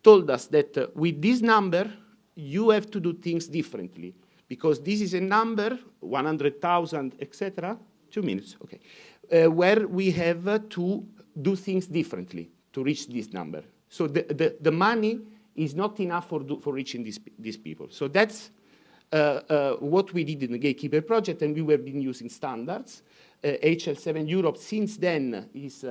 told us that with this number, you have to do things differently, because this is a number, 100,000, etc. 2 minutes, okay, where we have to do things differently to reach this number. So the money is not enough for reaching these people. So that's what we did in the Gatekeeper project, and we have been using standards. HLTH Europe since then is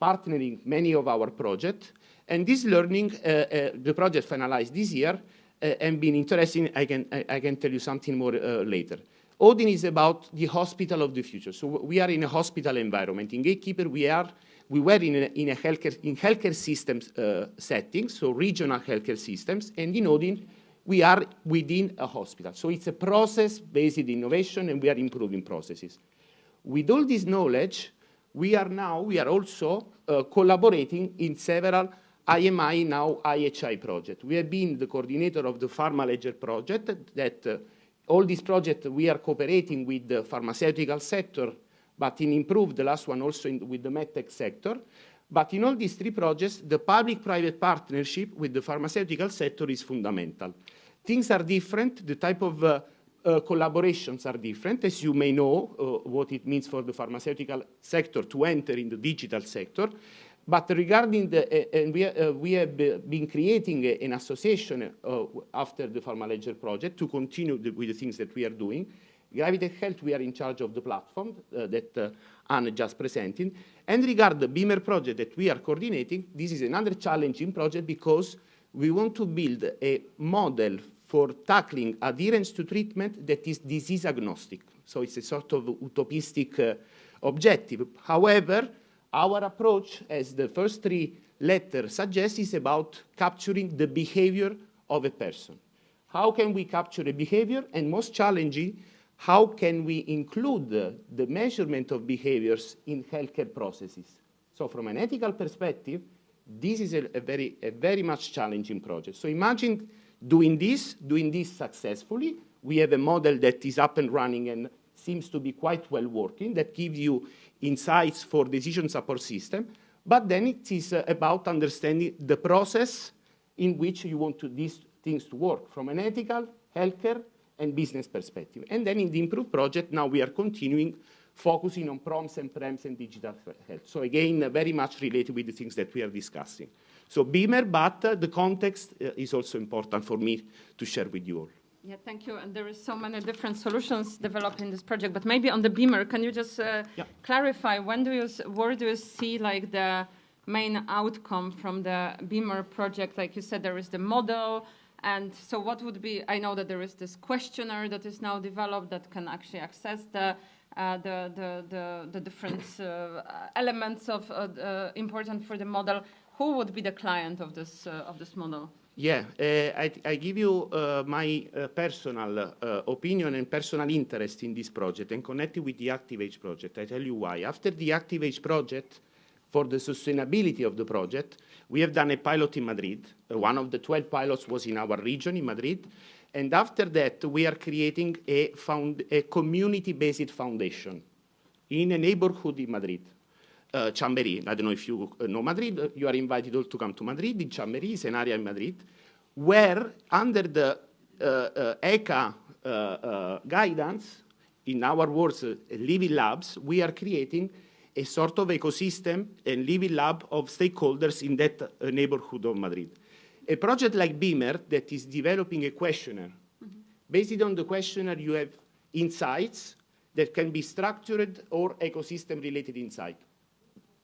partnering many of our projects. And this learning, the project finalized this year, and been interesting. I can tell you something more later. Odin is about the hospital of the future. So we are in a hospital environment. In Gatekeeper, we were in a healthcare systems setting, so regional healthcare systems, and in Odin, we are within a hospital. So it's a process-based innovation, and we are improving processes. With all this knowledge, we are also collaborating in several IMI, now IHI projects. We have been the coordinator of the Pharma Ledger project, that all these projects we are cooperating with the pharmaceutical sector, but in improved, the last one also with the medtech sector. But in all these 3 projects, the public-private partnership with the pharmaceutical sector is fundamental. Things are different. The type of collaborations are different. As you may know, what it means for the pharmaceutical sector to enter in the digital sector. But regarding and we have been creating an association after the Pharma Ledger project to continue with the things that we are doing. Gravitech Health, we are in charge of the platform that Anne just presented. And regarding the Beamer project that we are coordinating, this is another challenging project because we want to build a model for tackling adherence to treatment that is disease agnostic. So it's a sort of utopistic objective. However, our approach, as the first three letters suggest, is about capturing the behavior of a person. How can we capture a behavior? And most challenging, how can we include the measurement of behaviors in healthcare processes? So from an ethical perspective, this is a very much challenging project. So imagine doing this successfully. We have a model that is up and running and seems to be quite well working, that gives you insights for decision support system. But then it is about understanding the process in which you want these things to work from an ethical, healthcare, and business perspective. And then in the Improve project, now we are continuing focusing on prompts and prems and digital health. So again, very much related with the things that we are discussing. So Beamer, but the context is also important for me to share with you all. Yeah, thank you. And there is so many different solutions developed in this project. But maybe on the Beamer, can you just clarify where do you see like the main outcome from the Beamer project? Like you said, there is the model. And so what would be, I know that there is this questionnaire that is now developed that can actually access the different elements of important for the model. Who would be the client of this model? Yeah, I give you my personal opinion and personal interest in this project and connect it with the HLTH project. I tell you why. After the HLTH project, for the sustainability of the project, we have done a pilot in Madrid. One of the 12 pilots was in our region in Madrid. And after that, we are creating a community-based foundation in a neighborhood in Madrid. Chamberí. I don't know if you know Madrid. You are invited all to come to Madrid. In Chamberí is an area in Madrid where, under the ECA guidance, in our words, living labs, we are creating a sort of ecosystem and living lab of stakeholders in that neighborhood of Madrid. A project like Beamer that is developing a questionnaire. Mm-hmm. Based on the questionnaire, you have insights that can be structured or ecosystem-related insight.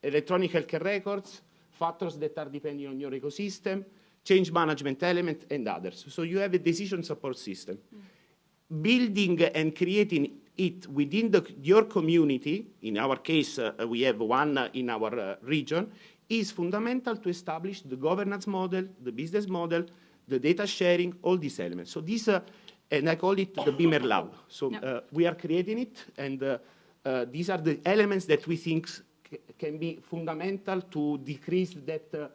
Electronic healthcare records, factors that are depending on your ecosystem, change management element, and others. So you have a decision support system. Mm. Building and creating it within your community, in our case, we have one in our region, is fundamental to establish the governance model, the business model, the data sharing, all these elements. So this, and I call it the Beamer Lab. So we are creating it, and these are the elements that we think can be fundamental to decrease that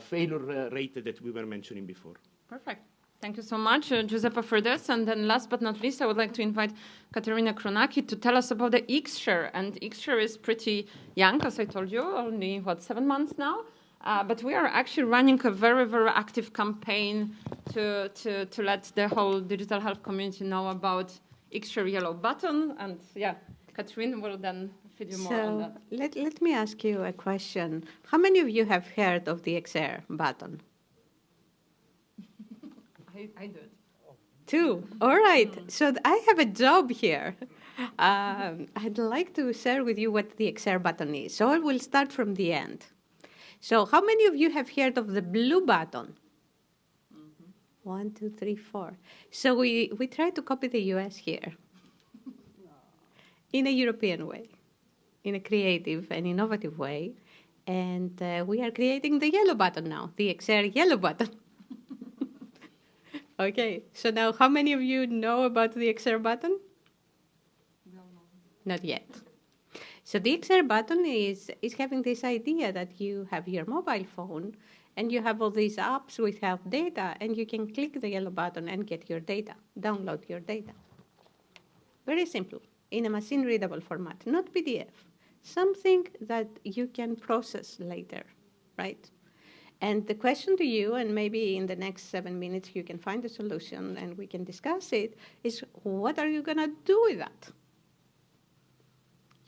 failure rate that we were mentioning before. Perfect. Thank you so much, Giuseppe, for this. And then last but not least, I would like to invite Katerina Kronaki to tell us about the X-Share. And X-Share is pretty young, as I told you, only, 7 months now? But we are actually running a very, very active campaign to let the whole digital health community know about X-Share yellow button. And yeah, Katerina will then feed you more on that. Let me ask you a question. How many of you have heard of the X-Share button? I did. 2. All right. So I have a job here. I'd like to share with you what the X-Share button is. So I will start from the end. So how many of you have heard of the blue button? Mm-hmm. 1, 2, 3, 4. So we try to copy the US here in a European way, in a creative and innovative way. And we are creating the yellow button now, the X-Share yellow button. Okay, so now how many of you know about the X-Share button? No. Not yet. So the X-Share button is having this idea that you have your mobile phone and you have all these apps with health data, and you can click the yellow button and get your data, download your data. Very simple, in a machine-readable format, not PDF. Something that you can process later, right? And the question to you, and maybe in the next 7 minutes you can find a solution and we can discuss it, is what are you going to do with that?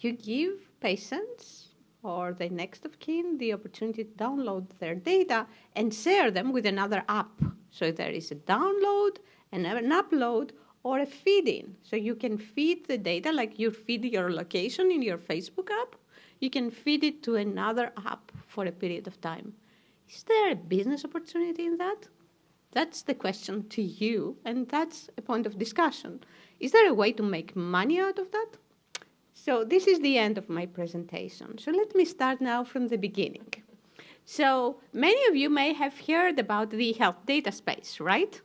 You give patients or the next of kin the opportunity to download their data and share them with another app. So there is a download and an upload or a feed-in. So you can feed the data like you feed your location in your Facebook app. You can feed it to another app for a period of time. Is there a business opportunity in that? That's the question to you, and that's a point of discussion. Is there a way to make money out of that? So this is the end of my presentation. So let me start now from the beginning. So many of you may have heard about the health data space, right?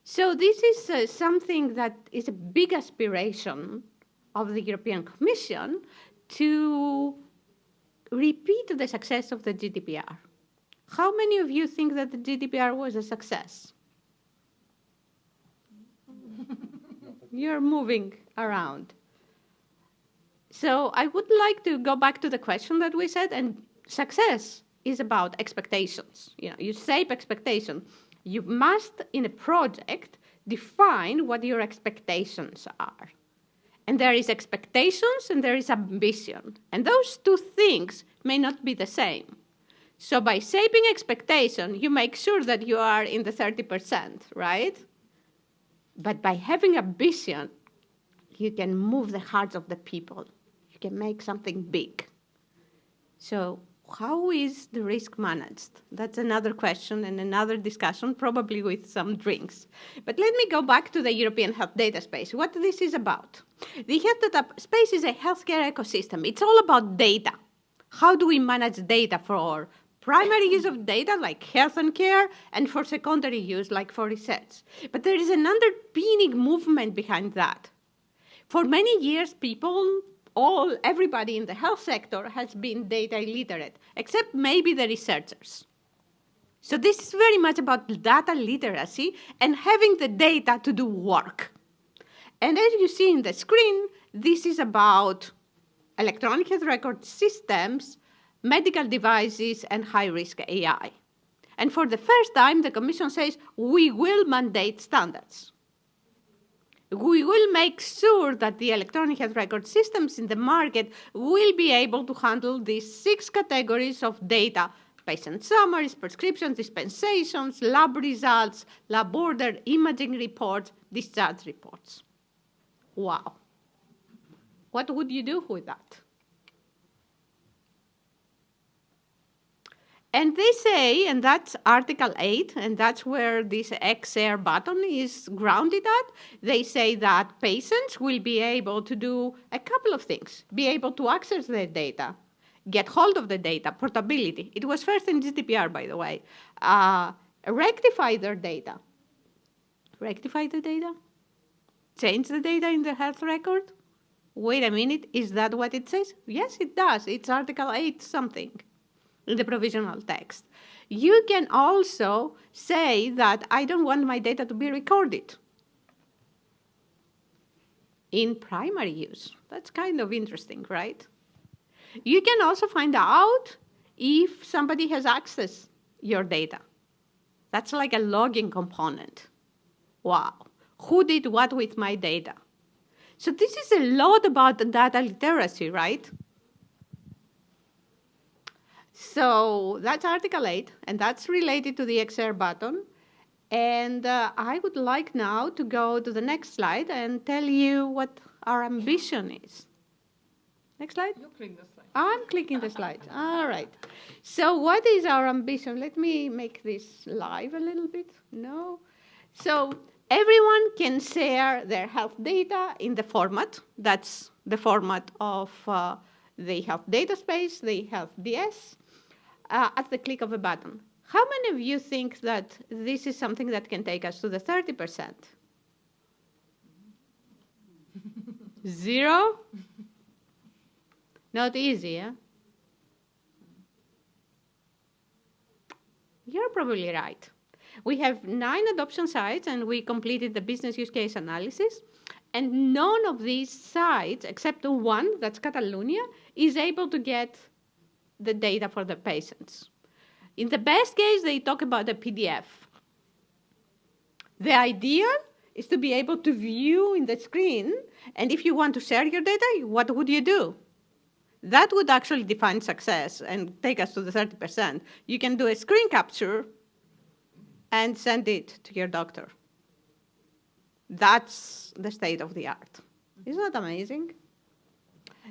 So this is something that is a big aspiration of the European Commission to repeat the success of the GDPR. How many of you think that the GDPR was a success? You're moving around. So I would like to go back to the question that we said, and success is about expectations. You shape expectation. You must, in a project, define what your expectations are. And there is expectations and there is ambition. And those two things may not be the same. So by shaping expectation, you make sure that you are in the 30%, right? But by having ambition, you can move the hearts of the people. You can make something big. So how is the risk managed? That's another question and another discussion, probably with some drinks. But let me go back to the European health data space, what this is about. The health data space is a healthcare ecosystem. It's all about data. How do we manage data for primary use of data, like health and care, and for secondary use, like for research? But there is an underpinning movement behind that. For many years, everybody in the health sector has been data illiterate, except maybe the researchers. So this is very much about data literacy and having the data to do work. And as you see in the screen, this is about electronic health record systems, medical devices, and high-risk AI. And for the first time, the Commission says, we will mandate standards. We will make sure that the electronic health record systems in the market will be able to handle these 6 categories of data: patient summaries, prescriptions, dispensations, lab results, lab order, imaging reports, discharge reports. Wow. What would you do with that? And they say, and that's Article 8, and that's where this XR button is grounded at, they say that patients will be able to do a couple of things. Be able to access their data, get hold of the data, portability. It was first in GDPR, by the way. Rectify their data. Rectify the data? Change the data in the health record? Wait a minute, is that what it says? Yes, it does. It's Article 8 something in the provisional text. You can also say that I don't want my data to be recorded in primary use. That's kind of interesting, right? You can also find out if somebody has accessed your data. That's like a logging component. Wow. Who did what with my data? So this is a lot about data literacy, right? So that's Article 8, and that's related to the XR button. And I would like now to go to the next slide and tell you what our ambition is. Next slide. You click the slide. I'm clicking the slide. All right. So what is our ambition? Let me make this live a little bit. No. So everyone can share their health data in the format. That's the format of the health data space, the health DS, at the click of a button. How many of you think that this is something that can take us to the 30%? 0? Not easy, eh? You're probably right. We have 9 adoption sites, and we completed the business use case analysis. And none of these sites, except one, that's Catalonia, is able to get the data for the patients. In the best case, they talk about a PDF. The ideal is to be able to view in the screen, and if you want to share your data, what would you do? That would actually define success and take us to the 30%. You can do a screen capture and send it to your doctor. That's the state of the art. Isn't that amazing?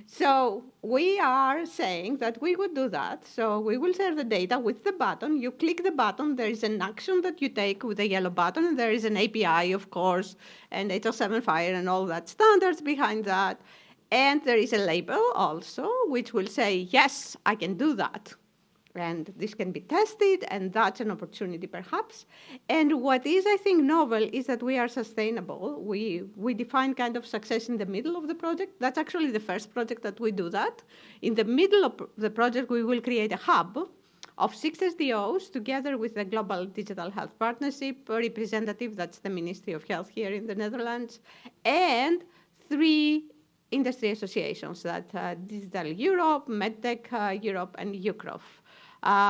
So we are saying that we would do that. So we will share the data with the button. You click the button, there is an action that you take with the yellow button, and there is an API, of course, and HL7 Fire and all that standards behind that. And there is a label also, which will say, yes, I can do that. And this can be tested, and that's an opportunity perhaps. And what is, I think, novel is that we are sustainable. We define kind of success in the middle of the project. That's actually the first project that we do that. In the middle of the project, we will create a hub of 6 SDOs together with the Global Digital Health Partnership representative, that's the Ministry of Health here in the Netherlands, and 3 industry associations, that Digital Europe, MedTech Europe, and UCROF.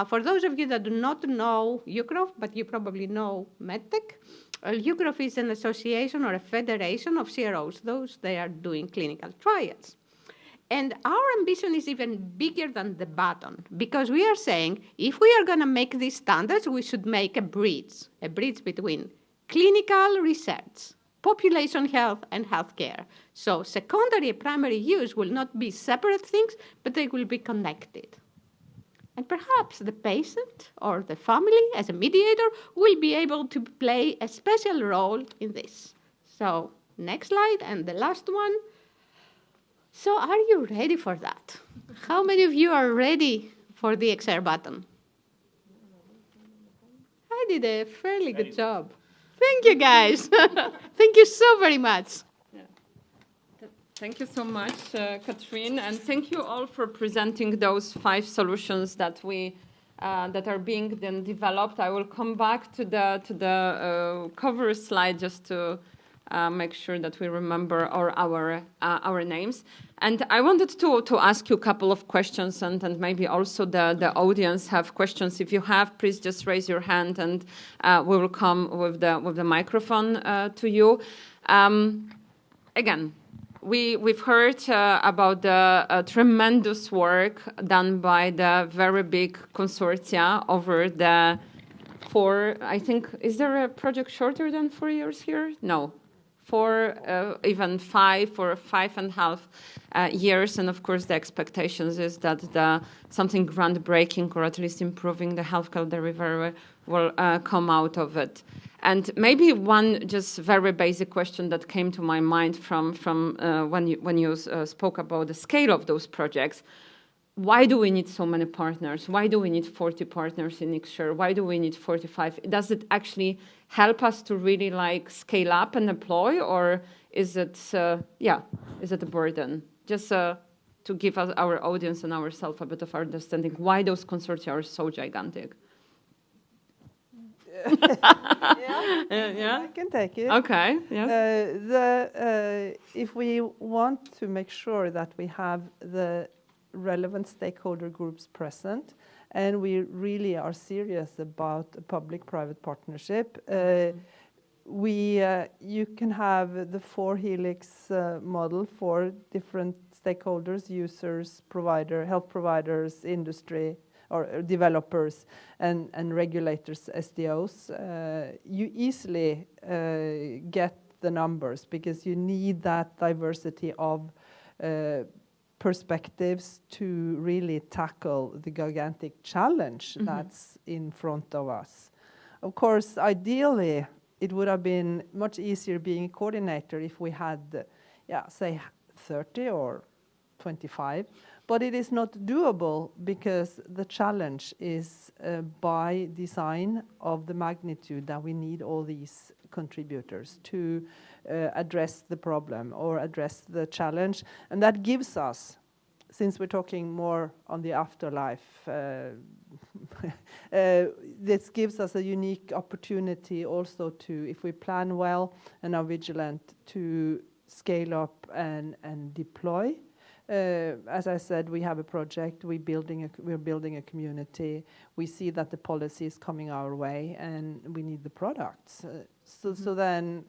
For those of you that do not know UCROF, but you probably know MedTech, UCROF is an association or a federation of CROs. They are doing clinical trials. And our ambition is even bigger than the button, because we are saying if we are going to make these standards, we should make a bridge between clinical research, population health, and healthcare. So secondary and primary use will not be separate things, but they will be connected. And perhaps the patient or the family as a mediator will be able to play a special role in this. So next slide and the last one. So are you ready for that? How many of you are ready for the share button? I did a fairly good job. Thank you, guys. Thank you so very much. Thank you so much, Catherine, and thank you all for presenting those 5 solutions that that are being then developed. I will come back to the cover slide just to make sure that we remember our names. And I wanted to ask you a couple of questions, and maybe also the audience have questions. If you have, please just raise your hand, and we will come with the microphone to you. Again. We've heard about the tremendous work done by the very big consortia over the 4, I think, is there a project shorter than 4 years here? No, 4, even 5 or 5.5 years. And of course, the expectations is that something groundbreaking, or at least improving the healthcare delivery, will come out of it. And maybe one just very basic question that came to my mind from when you spoke about the scale of those projects. Why do we need so many partners? Why do we need 40 partners in Ixure? Why do we need 45? Does it actually help us to really scale up and deploy, or is it a burden? Just to give us, our audience and ourselves, a bit of understanding why those consortia are so gigantic. I can take it. Okay. Yes. If we want to make sure that we have the relevant stakeholder groups present, and we really are serious about a public-private partnership, you can have the 4 helix model for different stakeholders, users, health providers, industry, or developers and regulators, SDOs. You easily get the numbers because you need that diversity of perspectives to really tackle the gigantic challenge that's in front of us. Of course, ideally, it would have been much easier being a coordinator if we had, say, 30 or 25. But it is not doable because the challenge is by design of the magnitude that we need all these contributors to address the problem or address the challenge. And that gives us, since we're talking more on the afterlife, this gives us a unique opportunity also to, if we plan well and are vigilant, to scale up and deploy. As I said, we have a project. We're building a community. We see that the policy is coming our way, and we need the products. So then,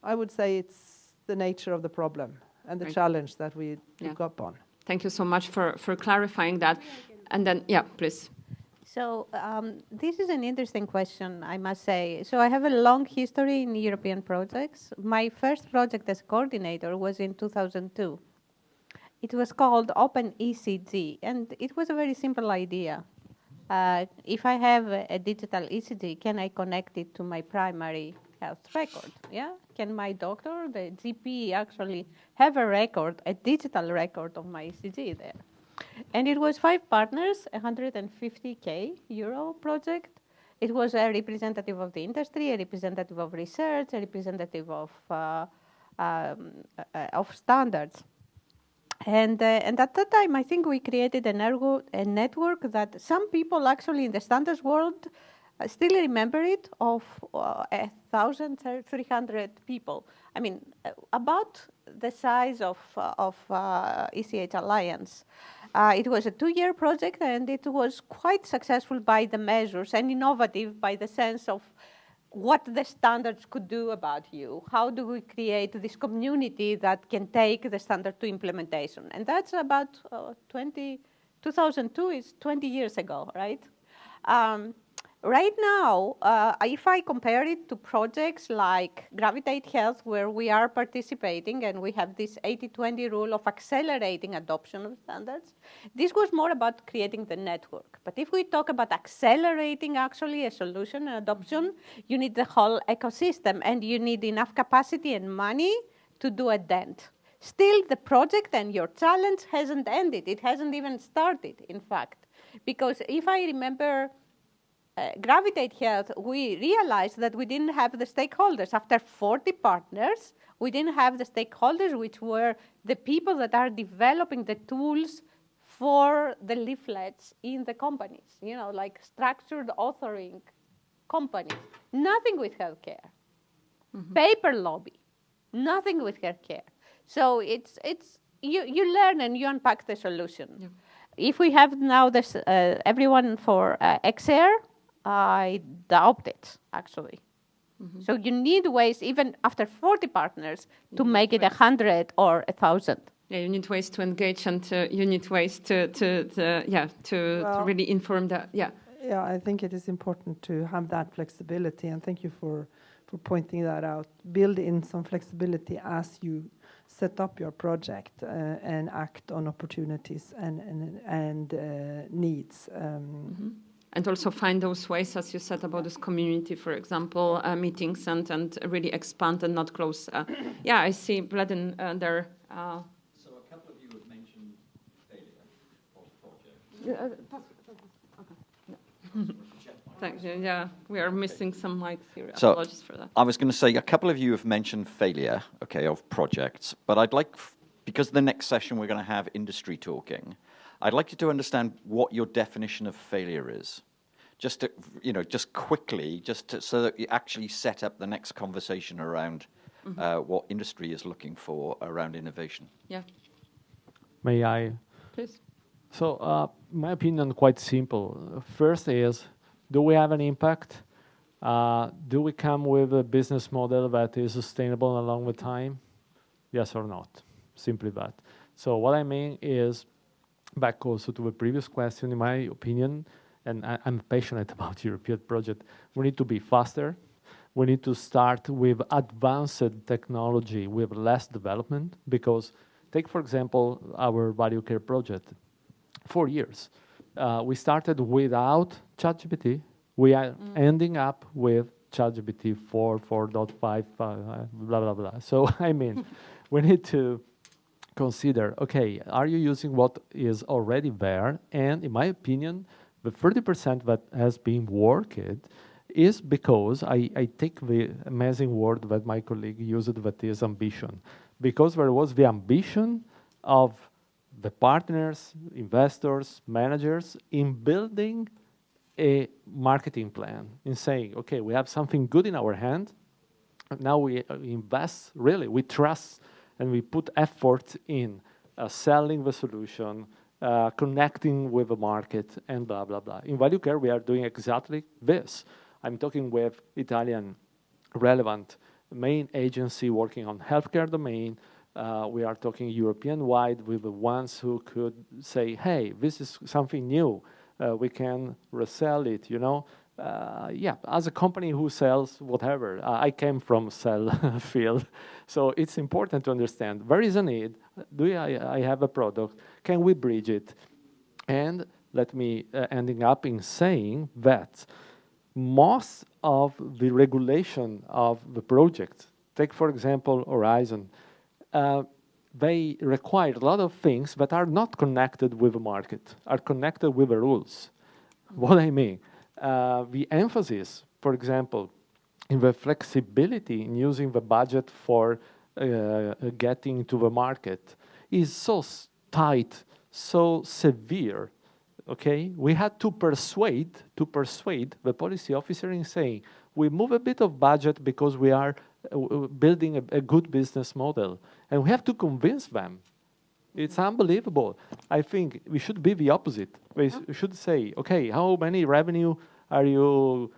I would say it's the nature of the problem and the challenge that we look up on. Thank you so much for clarifying that. And then, please. So this is an interesting question, I must say. So I have a long history in European projects. My first project as coordinator was in 2002. It was called Open ECG, and it was a very simple idea. If I have a digital ECG, can I connect it to my primary health record? Yeah, can my doctor, the GP, actually have a record, a digital record of my ECG there? And it was 5 partners, 150K euro project. It was a representative of the industry, a representative of research, a representative of standards. And at that time, I think we created a network that some people actually in the standards world still remember it, of 1,300 people. I mean, about the size of ECH Alliance. It was a 2-year project, and it was quite successful by the measures and innovative by the sense of what the standards could do about you. How do we create this community that can take the standard to implementation? And that's about 2002 is 20 years ago, right? Right now, if I compare it to projects like Gravitate Health, where we are participating and we have this 80-20 rule of accelerating adoption of standards, this was more about creating the network. But if we talk about accelerating actually a solution and adoption, you need the whole ecosystem, and you need enough capacity and money to do a dent. Still, the project and your challenge hasn't ended. It hasn't even started, in fact. Because if I remember Gravitate Health, we realized that we didn't have the stakeholders. After 40 partners, we didn't have the stakeholders, which were the people that are developing the tools for the leaflets in the companies, you know, like structured authoring companies. Nothing with healthcare. Paper lobby. Nothing with healthcare. So it's you learn and you unpack the solution. Yeah. If we have now this everyone for XR, I doubt it, actually. So you need ways, even after 40 partners, to make it 100 or 1,000. Yeah, you need ways to engage, and you need ways to really inform that. Yeah. Yeah, I think it is important to have that flexibility, and thank you for pointing that out. Build in some flexibility as you set up your project and act on opportunities and needs. And also find those ways, as you said, about this community, for example, meetings, and really expand and not close. Yeah, I see Bledin there. So a couple of you have mentioned failure of projects. Thank you. Yeah, we are missing some mics here. So apologies for that. I was going to say a couple of you have mentioned failure, okay, of projects, but I'd like, because the next session we're going to have industry talking, I'd like you to understand what your definition of failure is. Just to, just quickly, so that you actually set up the next conversation around what industry is looking for around innovation. Yeah. May I? Please. So, my opinion, quite simple. First is, do we have an impact? Do we come with a business model that is sustainable along the time? Yes or not? Simply that. So what I mean is, back also to the previous question, in my opinion, and I'm passionate about European project, we need to be faster. We need to start with advanced technology with less development, because take, for example, our value care project. 4 years. We started without ChatGPT. We are ending up with ChatGPT 4, 4.5, blah, blah, blah. So, I mean, we need to consider, okay, are you using what is already there? And in my opinion, the 30% that has been worked is because I take the amazing word that my colleague used, that is ambition. Because there was the ambition of the partners, investors, managers in building a marketing plan, in saying, okay, we have something good in our hand. Now we invest, really, we trust, and we put effort in selling the solution, connecting with the market, and blah, blah, blah. In value care, we are doing exactly this. I'm talking with Italian relevant main agency working on healthcare domain. We are talking European-wide with the ones who could say, hey, this is something new. We can resell it, yeah, as a company who sells whatever. I came from sell field. So it's important to understand there is a need. I have a product? Can we bridge it? And let me ending up in saying that most of the regulation of the project, take for example Horizon, they require a lot of things that are not connected with the market, are connected with the rules. What I mean, the emphasis, for example, in the flexibility in using the budget for getting into the market is so tight, so severe. Okay, we had to persuade the policy officer in saying we move a bit of budget because we are building a good business model, and we have to convince them. It's unbelievable. I think we should be the opposite. We should say, okay, how many revenue are you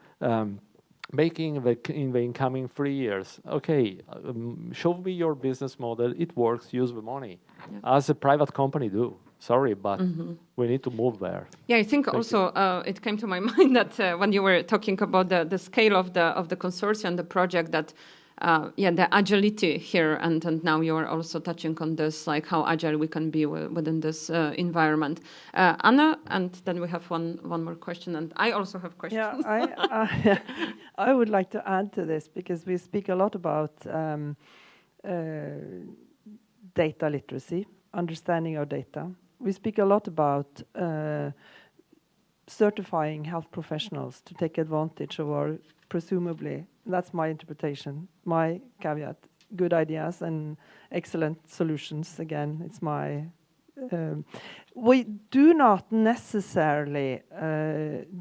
making in the incoming 3 years? Okay, show me your business model. It works. Use the money, as a private company do. Sorry, but we need to move there. Yeah, I think also it came to my mind that when you were talking about the scale of the consortium, the project, that the agility here, and now you are also touching on this, like how agile we can be within this environment. Anna, and then we have one more question, and I also have questions. Yeah, I would like to add to this, because we speak a lot about data literacy, understanding our data. We speak a lot about certifying health professionals to take advantage of our, presumably, that's my interpretation, my caveat, good ideas and excellent solutions. Again, it's my... we do not necessarily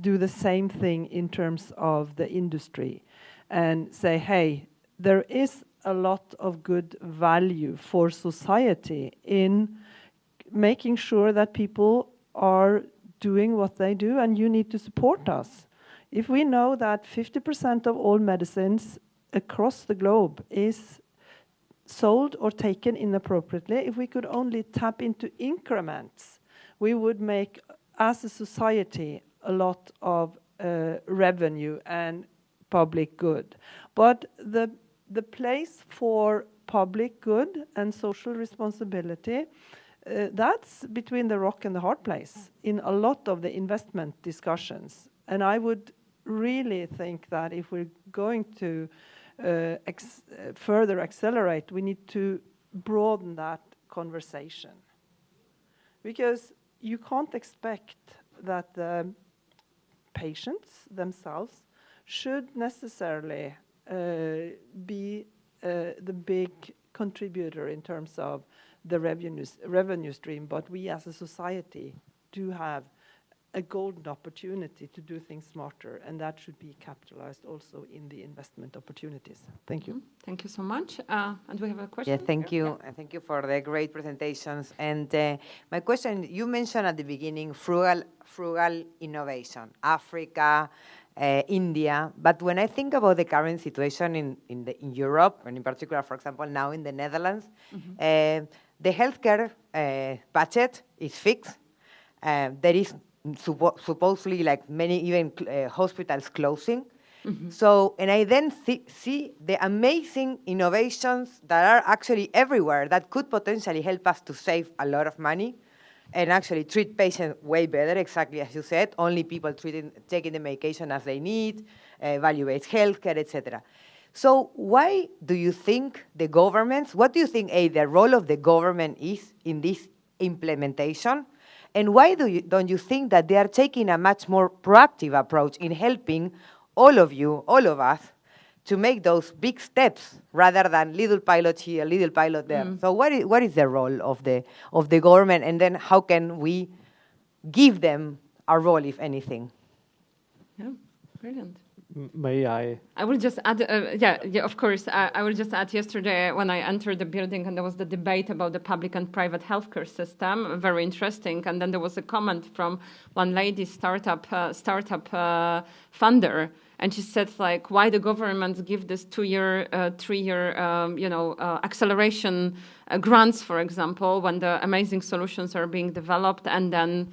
do the same thing in terms of the industry and say, hey, there is a lot of good value for society in making sure that people are doing what they do, and you need to support us. If we know that 50% of all medicines across the globe is sold or taken inappropriately, if we could only tap into increments, we would make, as a society, a lot of revenue and public good. But the place for public good and social responsibility, that's between the rock and the hard place in a lot of the investment discussions. And I would really think that if we're going to further accelerate, we need to broaden that conversation. Because you can't expect that the patients themselves should necessarily be the big contributor in terms of the revenue stream, but we as a society do have a golden opportunity to do things smarter, and that should be capitalized also in the investment opportunities. Thank you. Thank you so much. And we have a question. Yeah, thank you. Yeah. Thank you for the great presentations. And my question, you mentioned at the beginning frugal innovation, Africa, India. But when I think about the current situation in Europe, and in particular, for example, now in the Netherlands, the healthcare budget is fixed. There is supposedly like many even hospitals closing. So, and I then see the amazing innovations that are actually everywhere that could potentially help us to save a lot of money and actually treat patients way better, exactly as you said, only people taking the medication as they need, value-based healthcare, etc. So why do you think the governments, what do you think, the role of the government is in this implementation? And why don't you think that they are taking a much more proactive approach in helping all of us, to make those big steps rather than little pilot here, little pilot there? So what is the role of the government, and then how can we give them a role, if anything? Yeah, brilliant. May I? I will just add, of course. I will just add, yesterday when I entered the building and there was the debate about the public and private healthcare system, very interesting. And then there was a comment from one lady, startup funder, and she said, like, why the governments give this 2-year, 3-year, acceleration grants, for example, when the amazing solutions are being developed, and then,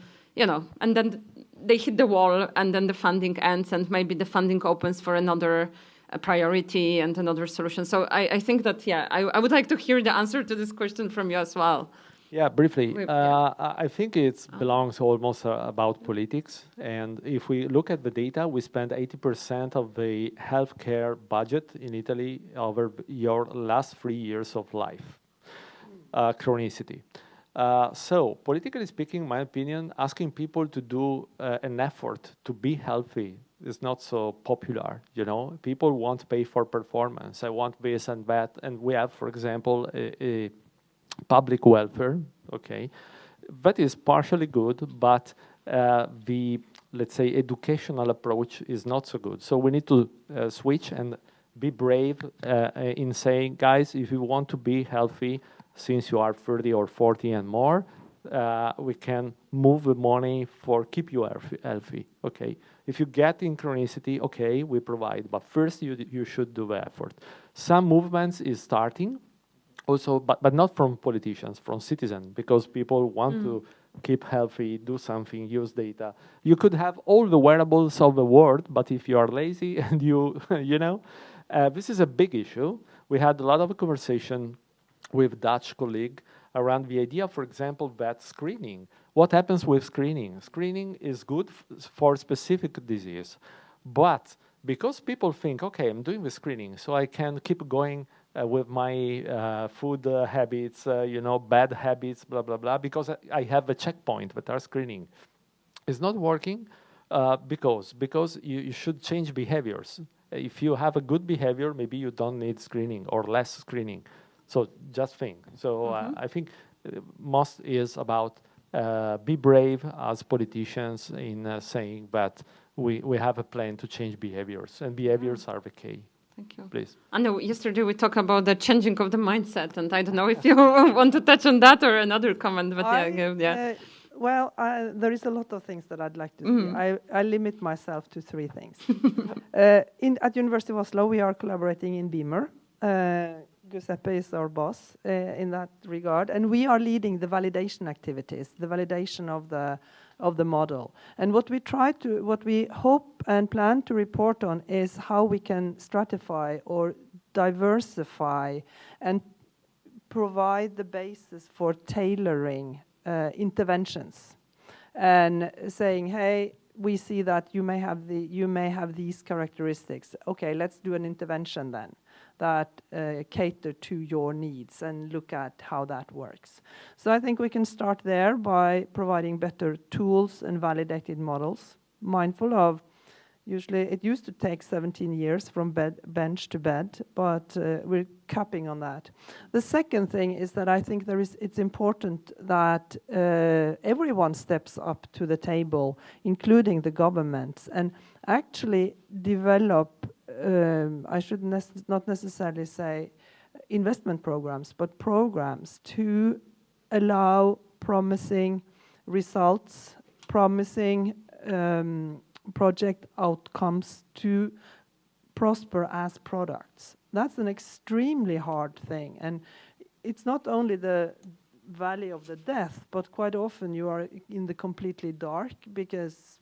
they hit the wall, and then the funding ends, and maybe the funding opens for another a priority and another solution. So I think that, I would like to hear the answer to this question from you as well. Yeah, briefly. Yeah. I think it belongs almost about politics. And if we look at the data, we spend 80% of the healthcare budget in Italy over your last 3 years of life. Chronicity. So, politically speaking, my opinion, asking people to do an effort to be healthy is not so popular. You know, people won't pay for performance. I want this and that. And we have, for example, a public welfare, okay, that is partially good, but the, let's say, educational approach is not so good. So we need to switch and be brave in saying, guys, if you want to be healthy, since you are 30 or 40 and more, we can move the money for keep you healthy, okay? If you get in chronicity, okay, we provide, but first you should do the effort. Some movements is starting, also, but not from politicians, from citizens, because people want to keep healthy, do something, use data. You could have all the wearables of the world, but if you are lazy and this is a big issue. We had a lot of conversation with Dutch colleague around the idea, for example, that screening. What happens with screening? Screening is good for specific disease, but because people think, okay, I'm doing the screening, so I can keep going with my food habits, bad habits, blah, blah, blah, because I have a checkpoint that are screening. It's not working because you should change behaviors. If you have a good behavior, maybe you don't need screening or less screening. So just think. So I think most is about be brave as politicians in saying that we have a plan to change behaviors, and behaviors are the key. Thank you. Please. I know yesterday we talked about the changing of the mindset, and I don't know if you want to touch on that or another comment, but there is a lot of things that I'd like to say. I limit myself to 3 things. At University of Oslo, we are collaborating in Beamer. Giuseppe is our boss in that regard, and we are leading the validation activities, the validation of the model. And what we hope and plan to report on is how we can stratify or diversify and provide the basis for tailoring interventions, and saying, hey, we see that you may have these characteristics. Okay, let's do an intervention then that cater to your needs and look at how that works. So I think we can start there by providing better tools and validated models, mindful of usually it used to take 17 years from bench to bed, but we're capping on that. The second thing is that I think it's important that everyone steps up to the table, including the governments, and actually develop I should not necessarily say investment programs, but programs to allow promising results, promising project outcomes to prosper as products. That's an extremely hard thing. And it's not only the valley of the death, but quite often you are in the completely dark because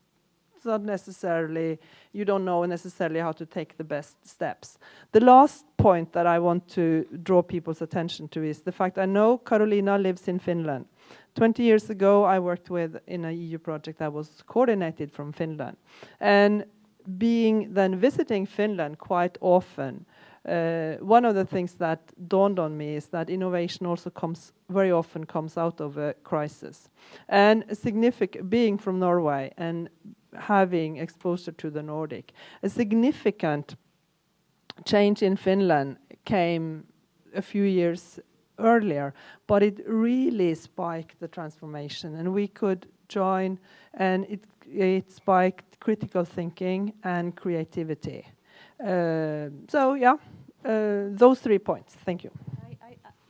it's not necessarily, you don't know necessarily how to take the best steps. The last point that I want to draw people's attention to is the fact I know Carolina lives in Finland. 20 years ago, I worked in an EU project that was coordinated from Finland. And visiting Finland quite often, one of the things that dawned on me is that innovation also very often comes out of a crisis. And being from Norway and having exposure to the Nordic, a significant change in Finland came a few years earlier, but it really spiked the transformation, and we could join, and it spiked critical thinking and creativity. Those 3 points. Thank you.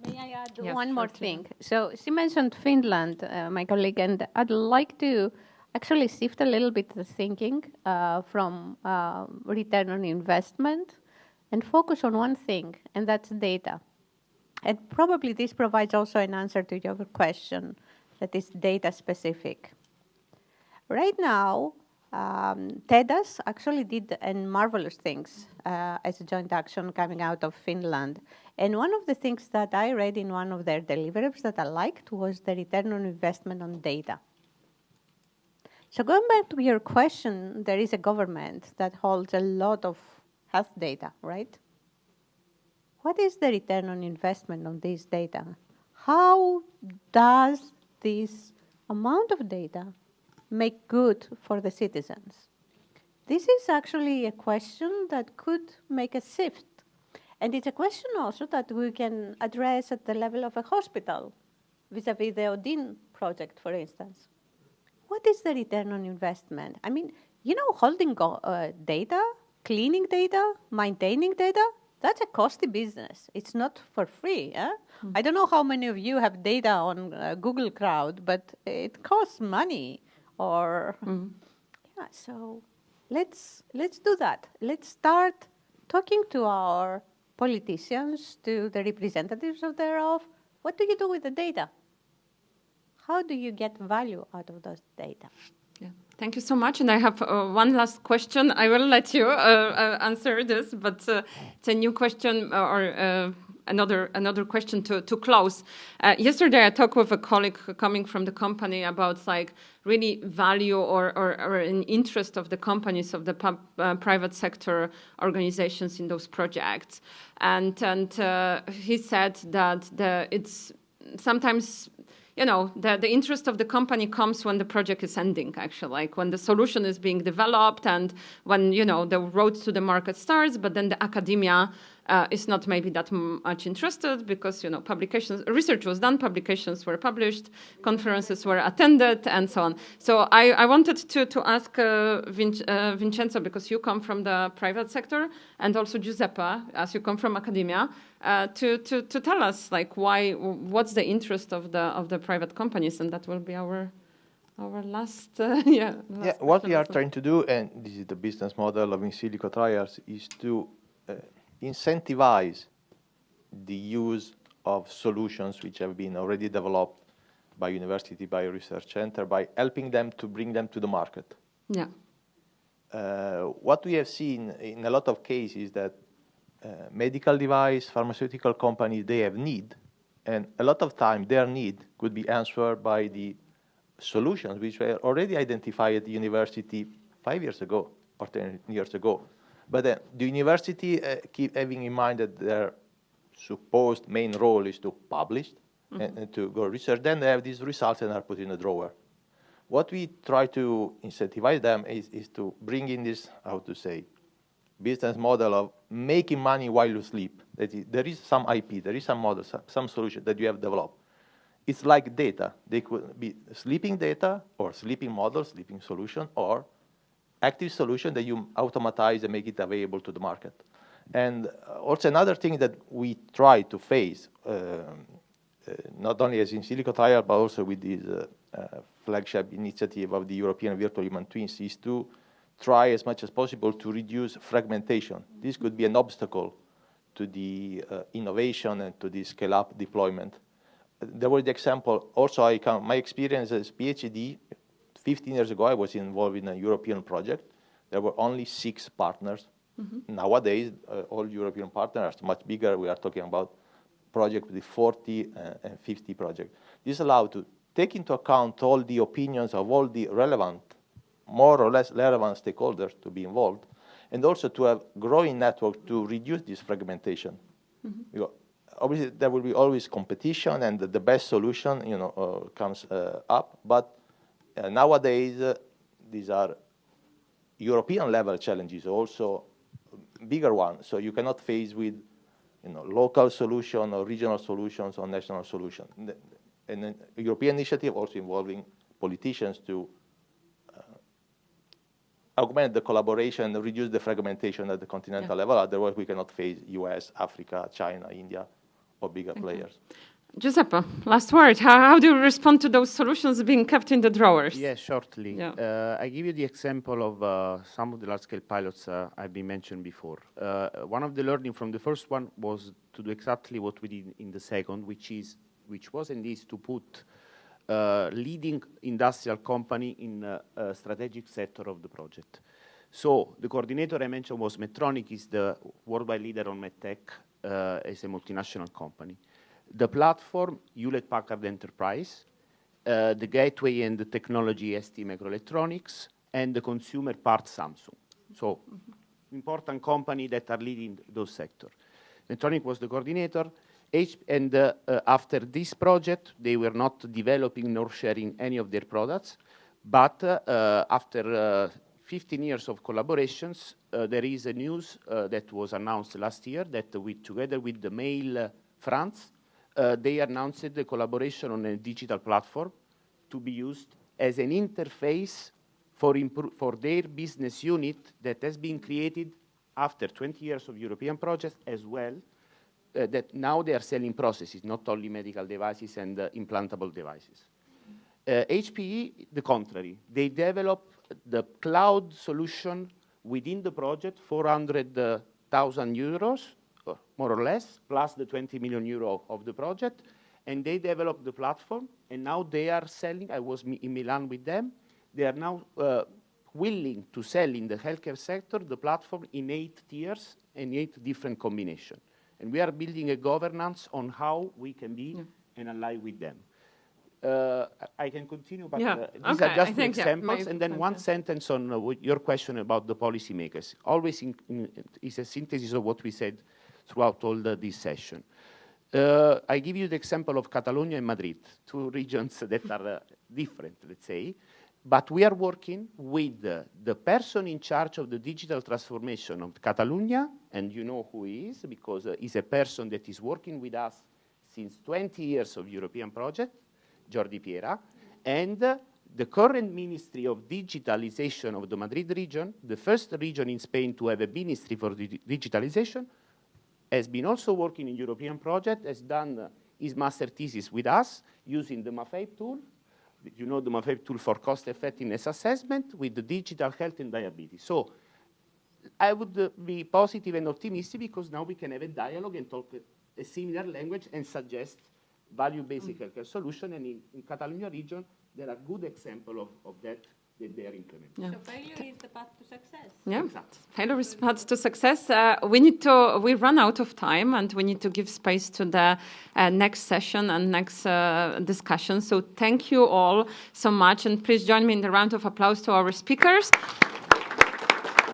May I add one more thing? So she mentioned Finland, my colleague, and I'd like to actually shift a little bit the thinking from return on investment and focus on one thing, and that's data. And probably this provides also an answer to your question that is data specific. Right now, TEDAS actually did marvelous things as a joint action coming out of Finland. And one of the things that I read in one of their deliverables that I liked was the return on investment on data. So going back to your question, there is a government that holds a lot of health data, right? What is the return on investment on this data? How does this amount of data make good for the citizens? This is actually a question that could make a shift. And it's a question also that we can address at the level of a hospital, vis-a-vis the Odin project, for instance. What is the return on investment? I mean, you know, holding data, cleaning data, maintaining data, that's a costly business. It's not for free. I don't know how many of you have data on Google Cloud, but it costs money. Or yeah, so let's do that. Let's start talking to our politicians, to the representatives of thereof. What do you do with the data? How do you get value out of those data? Yeah. Thank you so much. And I have one last question. I will let you answer this, but it's a new question or another question to close. Yesterday, I talked with a colleague coming from the company about like really value or an interest of the companies of the private sector organizations in those projects, and he said that it's sometimes, you know, the interest of the company comes when the project is ending, actually, like when the solution is being developed and when, you know, the road to the market starts, but then the academia is not maybe that much interested because, you know, research was done, publications were published, conferences were attended, and so on. So I wanted to ask Vincenzo, because you come from the private sector, and also Giuseppe, as you come from academia, to tell us like what's the interest of the private companies, and that will be our last what we are trying to do, and this is the business model of in silico trials, is to incentivize the use of solutions which have been already developed by university, by research center, by helping them to bring them to the market. Yeah. What we have seen in a lot of cases that medical device, pharmaceutical companies, they have need, and a lot of time their need could be answered by the solutions which were already identified at the university 5 years ago or 10 years ago. But the university keep having in mind that their supposed main role is to publish and to go research. Then they have these results and are put in a drawer. What we try to incentivize them is to bring in this, how to say, business model of making money while you sleep. There is some IP, there is some model, some solution that you have developed. It's like data. They could be sleeping data or sleeping model, sleeping solution, or active solution that you automatize and make it available to the market. And also another thing that we try to face, not only as in silico trial, but also with this flagship initiative of the European Virtual Human Twins, is to try as much as possible to reduce fragmentation. This could be an obstacle to the innovation and to the scale-up deployment. There was the example, also my experience as PhD, 15 years ago, I was involved in a European project. There were only 6 partners. Nowadays, all European partners are much bigger. We are talking about projects with 40 and 50 projects. This allowed to take into account all the opinions of all the relevant, more or less relevant stakeholders to be involved, and also to have growing network to reduce this fragmentation. Obviously, there will be always competition, and the best solution, comes up. But nowadays, these are European level challenges, also bigger ones. So you cannot face with, local solution or regional solutions or national solution. And a European initiative also involving politicians to augment the collaboration and reduce the fragmentation at the continental level. Otherwise, we cannot face US, Africa, China, India, or bigger players. Giuseppe, last word. How do you respond to those solutions being kept in the drawers? Yeah, shortly. Yeah. I give you the example of some of the large-scale pilots I've been mentioned before. One of the learning from the first one was to do exactly what we did in the second, which was and is to put leading industrial company in a strategic sector of the project. So the coordinator I mentioned was Medtronic, is the worldwide leader on medtech as a multinational company. The platform, Hewlett-Packard Enterprise, the gateway and the technology, ST Microelectronics, and the consumer part, Samsung. So important company that are leading those sectors. Medtronic was the coordinator. After this project, they were not developing nor sharing any of their products. But after 15 years of collaborations, there is a news that was announced last year that together with the Mail France, they announced the collaboration on a digital platform to be used as an interface for their business unit that has been created after 20 years of European projects as well, that now they are selling processes, not only medical devices and implantable devices. HPE, the contrary. They develop the cloud solution within the project, 400,000 euros, more or less, plus the 20 million euro of the project. And they developed the platform, and now they are selling. I was in Milan with them. They are now willing to sell in the healthcare sector the platform in 8 tiers and 8 different combinations. And we are building a governance on how we can be and ally with them. I can continue, but these are just examples. And then one sentence on your question about the policymakers. Always is a synthesis of what we said throughout all this session. I give you the example of Catalonia and Madrid, 2 regions that are different, let's say. But we are working with the person in charge of the digital transformation of Catalonia, and you know who he is, because he's a person that is working with us since 20 years of European project, Jordi Piera, and the current Ministry of Digitalization of the Madrid region, the first region in Spain to have a ministry for digitalization, has been also working in European project, has done his master thesis with us using the MAFEIP tool. You know the MAFEIP tool for cost effectiveness assessment with the digital health and diabetes. So I would be positive and optimistic because now we can have a dialogue and talk a similar language and suggest value-based healthcare solution. And in Catalonia region, there are good examples of that they are implementing. Yeah. So failure is the path to success. Yeah, exactly. Failure is the path to success. We run out of time, and we need to give space to the next session and next discussion. So thank you all so much, and please join me in the round of applause to our speakers.